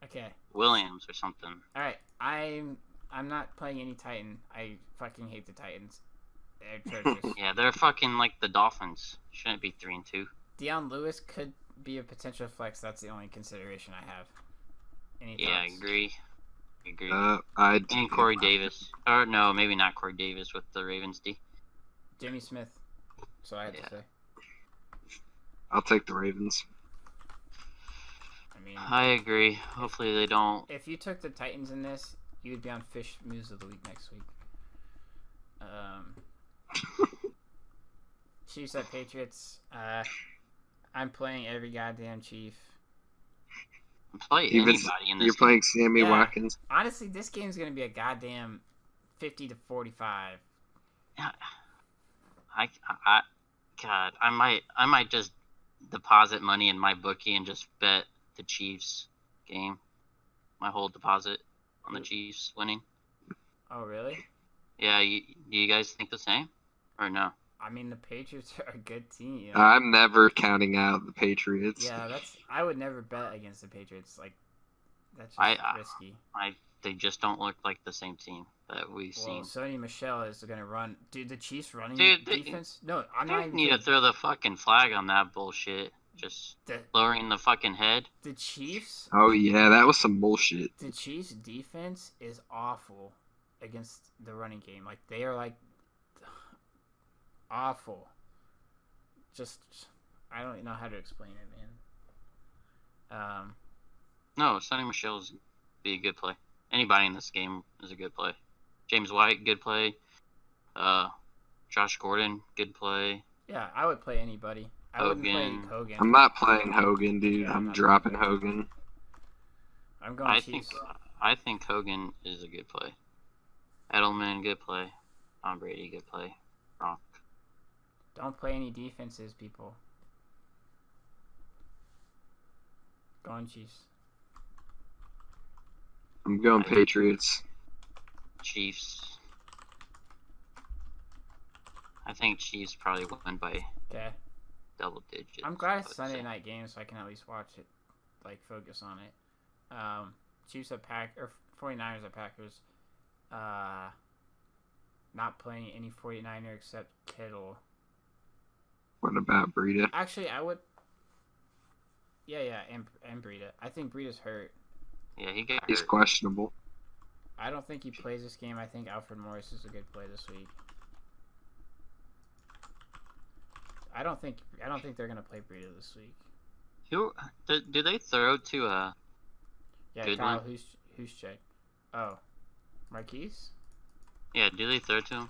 Okay. Williams or something. All right. I'm not playing any Titan. I fucking hate the Titans. They're churches. Yeah, they're fucking like the Dolphins. Shouldn't be 3-2. Deion Lewis could be a potential flex. That's the only consideration I have. Any Yeah, I thoughts? agree. I agree. I And Corey Davis. Or no, maybe not Corey Davis with the Ravens D. Jimmy Smith. So I had to Yeah. say. I'll take the Ravens. I mean, I agree. Hopefully they don't. if you took the Titans in this, you would be on Fish Moves of the Week next week. Chiefs at Patriots. I'm playing every goddamn Chief. Play Even anybody in this you're game. playing Sammy Yeah. Watkins. Honestly, this game's gonna be a goddamn 50-45. God, I might just deposit money in my bookie and just bet the Chiefs game. My whole deposit on the Chiefs winning. Oh really? Yeah, do you guys think the same? Or no? I mean, the Patriots are a good team. You know? I'm never counting out the Patriots. Yeah, I would never bet against the Patriots. Like, that's just I- risky. They just don't look like the same team that we've Well, seen. Sony Michelle is going to run. Dude, the Chiefs running Dude, they- defense? No, I'm They not even need to kidding. throw the fucking flag on that bullshit. Just The, lowering the fucking head. the Chiefs, Oh yeah, that was some bullshit. the Chiefs defense is awful against the running game. Like, they are like awful. Just, I don't know how to explain it, man. No, Sonny Michel's be a good play. Anybody in this game is a good play. James White, good play. Josh Gordon, good play. Yeah, I would play anybody. I wouldn't play Hogan. Hogan. I'm not playing Hogan, dude. Yeah, I'm I'm not dropping playing Hogan. I'm going Chiefs. I think Hogan is a good play. Edelman, good play. Tom Brady, good play. Gronk. Don't play any defenses, people. Going Chiefs. I'm going Patriots. Chiefs. I think Chiefs probably win by Okay. double digits. I'm glad I it's would Sunday say. night game, so I can at least watch it, like focus on it. Chiefs at or 49ers at Packers. Not playing any 49er except Kittle. What about Breida? Actually, I would. Yeah, and Breida. I think Breida's hurt. Yeah, he got He's hurt. questionable. I don't think he plays this game. I think Alfred Morris is a good play this week. I don't think they're gonna play Breida this week. Who do they throw to? Yeah, Good Kyle, one. who's check? Oh, Marquise? Yeah, do they throw to him?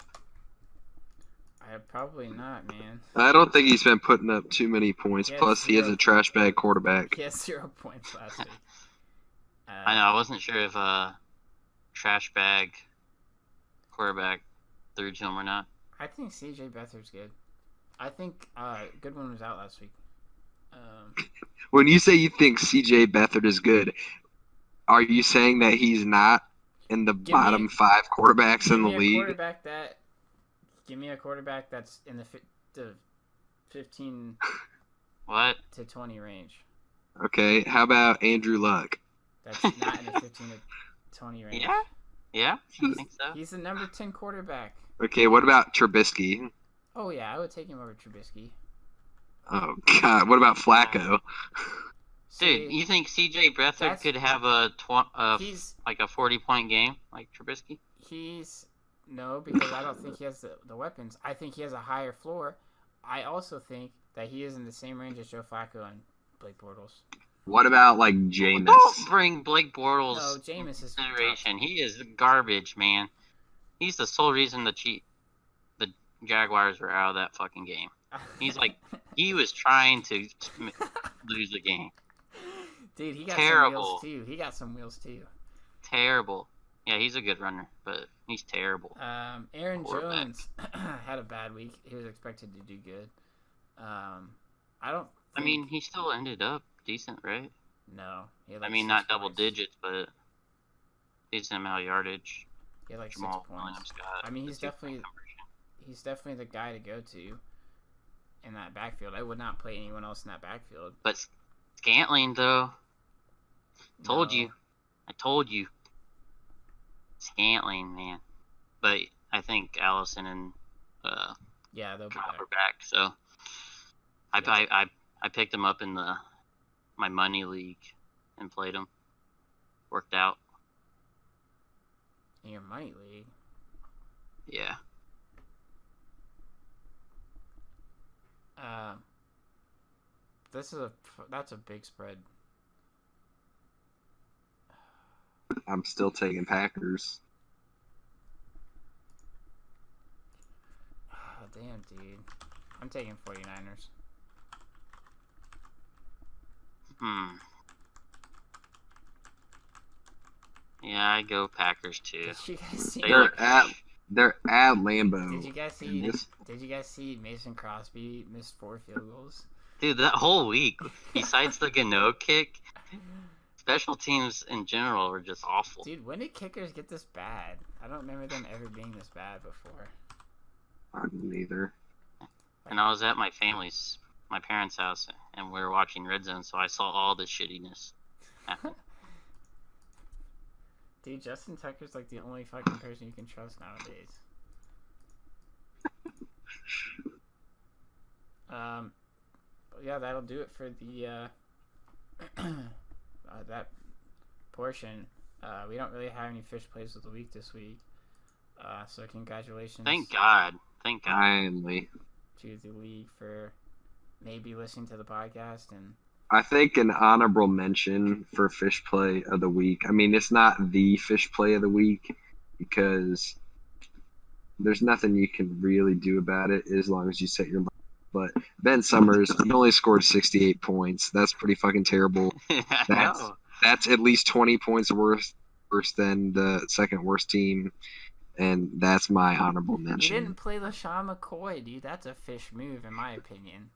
Probably not, man. I don't think he's been putting up too many points. Yes, Plus, he has zero. a trash bag quarterback. He had 0 points last week. I know. I wasn't sure if trash bag quarterback threw to him or not. I think CJ Beathard's good. I think Goodwin was out last week. When you say you think CJ Beathard is good, are you saying that he's not in the me- bottom 5 quarterbacks in the league? Give me a quarterback that's in the 15 What? to 20 range. Okay, how about Andrew Luck? That's not in the 15 to 20 range. Yeah. Yeah, I think so. He's the number 10 quarterback. Okay, what about Trubisky? Oh yeah, I would take him over Trubisky. Oh God, what about Flacco? Dude, you think CJ Beathard that's- could have He's like a 40-point game like Trubisky? No, because I don't think he has the weapons. I think he has a higher floor. I also think that he is in the same range as Joe Flacco and Blake Bortles. What about like Jameis? Don't bring Blake Bortles No, Jameis is consideration. He is garbage, man. He's the sole reason the Jaguars were out of that fucking game. He's like, he was trying to lose the game. Dude, he got Terrible. some wheels too. Terrible. Yeah, he's a good runner, but he's terrible. Aaron Quarterback. Jones had a bad week. He was expected to do good. I mean, he still ended up decent, right? No. He had I like mean, 6 not double points. digits, but decent amount of yardage. He had like Jamal 6 points. Williams got I mean, the 2-point conversion. he's definitely the guy to go to in that backfield. I would not play anyone else in that backfield. But Scantling, though, told No. you. I told you. Scantling, man. But I think Allison and Yeah, they'll be Cobb back. are back, so I picked him up in my money league and played him. Worked out. In your money league. Yeah. That's a big spread. I'm still taking Packers. Oh, damn, dude. I'm taking 49ers. Yeah, I go Packers too. Did you guys see? They look- They're at Lambeau. Did you guys see? Yes. Did you guys see Mason Crosby missed 4 field goals? Dude, that whole week, besides the Gano kick, special teams in general were just awful. Dude, when did kickers get this bad? I don't remember them ever being this bad before. I didn't either. And I was at my parents' house, and we were watching Red Zone, so I saw all this shittiness happen. Dude, Justin Tucker's like the only fucking person you can trust nowadays. But yeah, that'll do it for the that portion. We don't really have any fish plays of the week this week. So congratulations. Thank God. Finally. To the league for maybe listening to the podcast and I think an honorable mention for fish play of the week. I mean, it's not the fish play of the week because there's nothing you can really do about it as long as you set your limit. But Ben Summers, he only scored 68 points. That's pretty fucking terrible. That's at least 20 points worse than the second worst team, and that's my honorable you mention. didn't play LaShawn McCoy, dude. That's a fish move, in my opinion.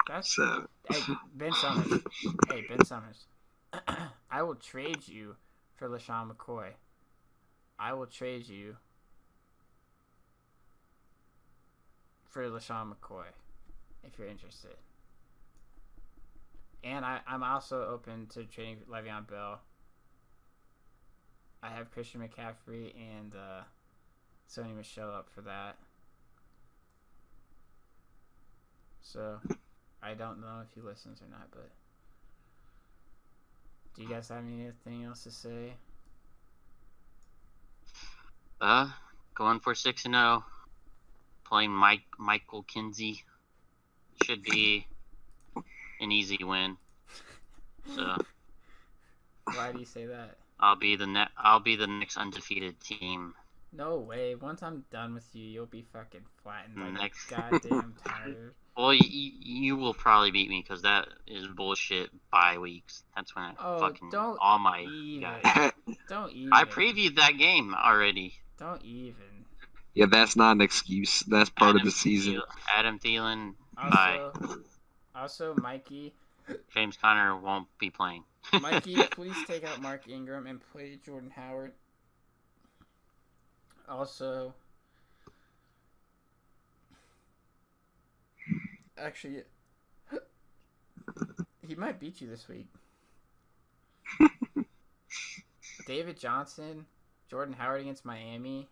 That's So hey Ben Summers. Hey Ben Summers. I will trade you for LaShawn McCoy. I will trade you for LaShawn McCoy if you're interested. And I'm also open to trading Le'Veon Bell. I have Christian McCaffrey and Sony Michel up for that. So, I don't know if he listens or not, but do you guys have anything else to say? Going for 6-0. Playing Michael Kinsey should be an easy win. So Why do you say that? I'll be the next undefeated team. No way. Once I'm done with you, you'll be fucking flattened like Next. a goddamn tire. Well, you will probably beat me because that is bullshit bye weeks. That's when don't all my even. guys. Don't even. I previewed that game already. Don't even. yeah, that's not an excuse. That's part of the season. Adam Thielen, bye. Also, Mikey, James Conner won't be playing. Mikey, please take out Mark Ingram and play Jordan Howard. Also, actually, he might beat you this week. David Johnson, Jordan Howard against Miami,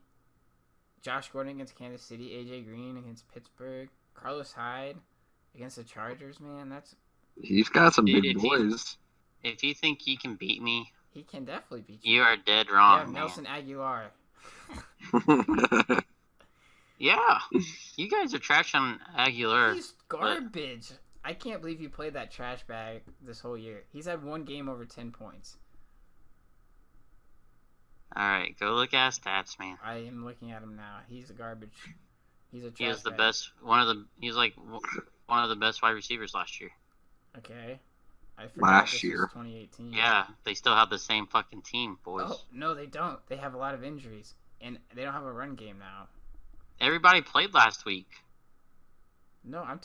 Josh Gordon against Kansas City, AJ Green against Pittsburgh, Carlos Hyde against the Chargers. Man, that's He's got some Dude, big boys. If you think he can beat me, He can definitely beat you. you are dead You wrong, have man. Nelson Aguilar. Yeah, you guys are trash on Aguilar. He's garbage. I can't believe you played that trash bag this whole year. He's had one game over 10 points. All right, go look at his stats, man. I am looking at him now. He's a garbage. He's a trash He was the bag. best. He was like one of the best wide receivers last year. Okay. I forgot Last this year. was 2018. Yeah, they still have the same fucking team, boys. Oh, no, they don't. They have a lot of injuries. And they don't have a run game now. Everybody played last week. No, I'm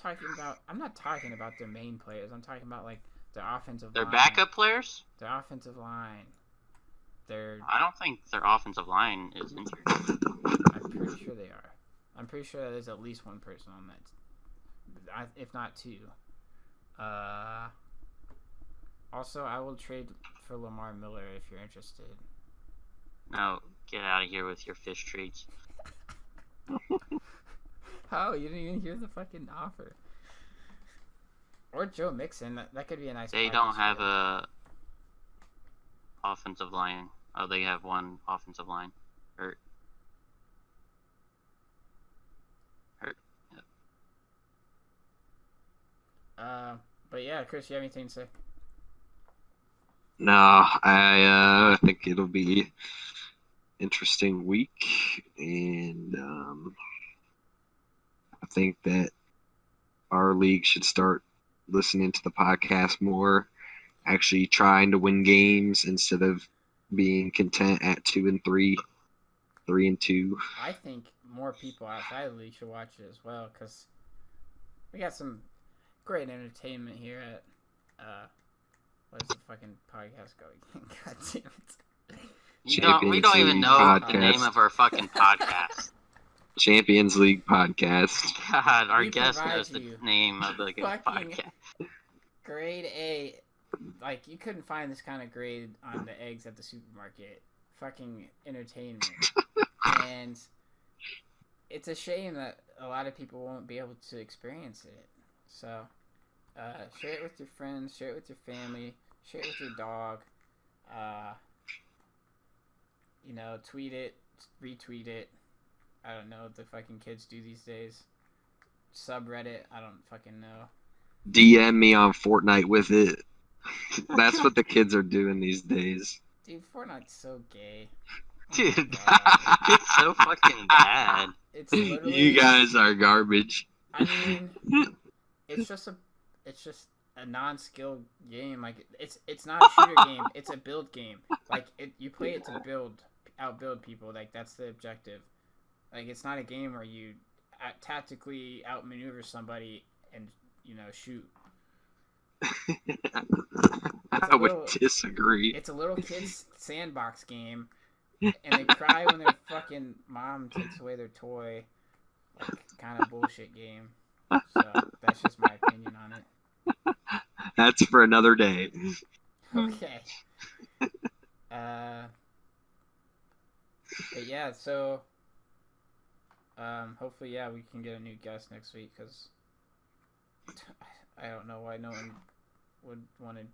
not talking about their main players. I'm talking about, like, their offensive Their line. backup players? Their offensive line. I don't think their offensive line is injured. I'm pretty sure they are. I'm pretty sure there's at least one person on that. If not two. Also, I will trade for Lamar Miller if you're interested. No, get out of here with your fish trades. How? You didn't even hear the fucking offer. Or Joe Mixon. That could be a nice. They don't have a offensive line. Oh, they have one offensive line. Hurt. But yeah, Chris, you have anything to say? No, I think it'll be interesting week, and I think that our league should start listening to the podcast more, actually trying to win games instead of being content at 2-3, 3-2. I think more people outside the league should watch it as well, because we got some great entertainment here at what is the fucking podcast going? God damn it. We don't even know Podcast. the name of our fucking podcast. Champions League podcast. God, our We guest provide knows the you name of the fucking podcast. grade A. Like, you couldn't find this kind of grade on the eggs at the supermarket. Fucking entertainment. And it's a shame that a lot of people won't be able to experience it. So, share it with your friends, share it with your family, share it with your dog. Tweet it, retweet it. I don't know what the fucking kids do these days. Subreddit, I don't fucking know. DM me on Fortnite with it. That's what the kids are doing these days. Dude, Fortnite's so gay. Dude, God. it's so fucking bad. It's literally. You guys are garbage. I mean, it's just a non-skill game. Like, it's not a shooter game. It's a build game. Like, you play it to outbuild people. Like, that's the objective. Like, it's not a game where you tactically outmaneuver somebody and shoot. I would disagree. It's a little kid's sandbox game, and they cry when their fucking mom takes away their toy. Like, kind of bullshit game. So that's just my opinion on it. That's for another day. Okay. But yeah, so hopefully, yeah, we can get a new guest next week, because I don't know why no one would want to.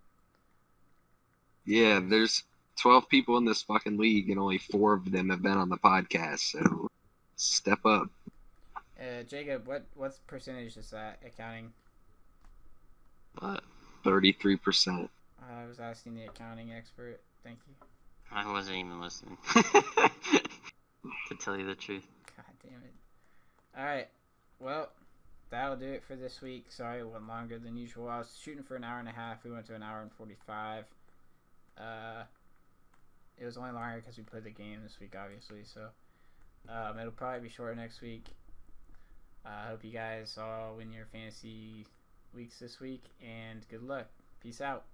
Yeah, there's 12 people in this fucking league, and only 4 of them have been on the podcast, so step up. Jacob, what percentage is that accounting? What? 33%. I was asking the accounting expert. Thank you. I wasn't even listening. To tell you the truth. God damn it. Alright. Well, that'll do it for this week. Sorry it went longer than usual. I was shooting for an hour and a half. We went to an hour and 45. It was only longer because we played the game this week, obviously. So it'll probably be shorter next week. I hope you guys all win your fantasy weeks this week. And good luck. Peace out.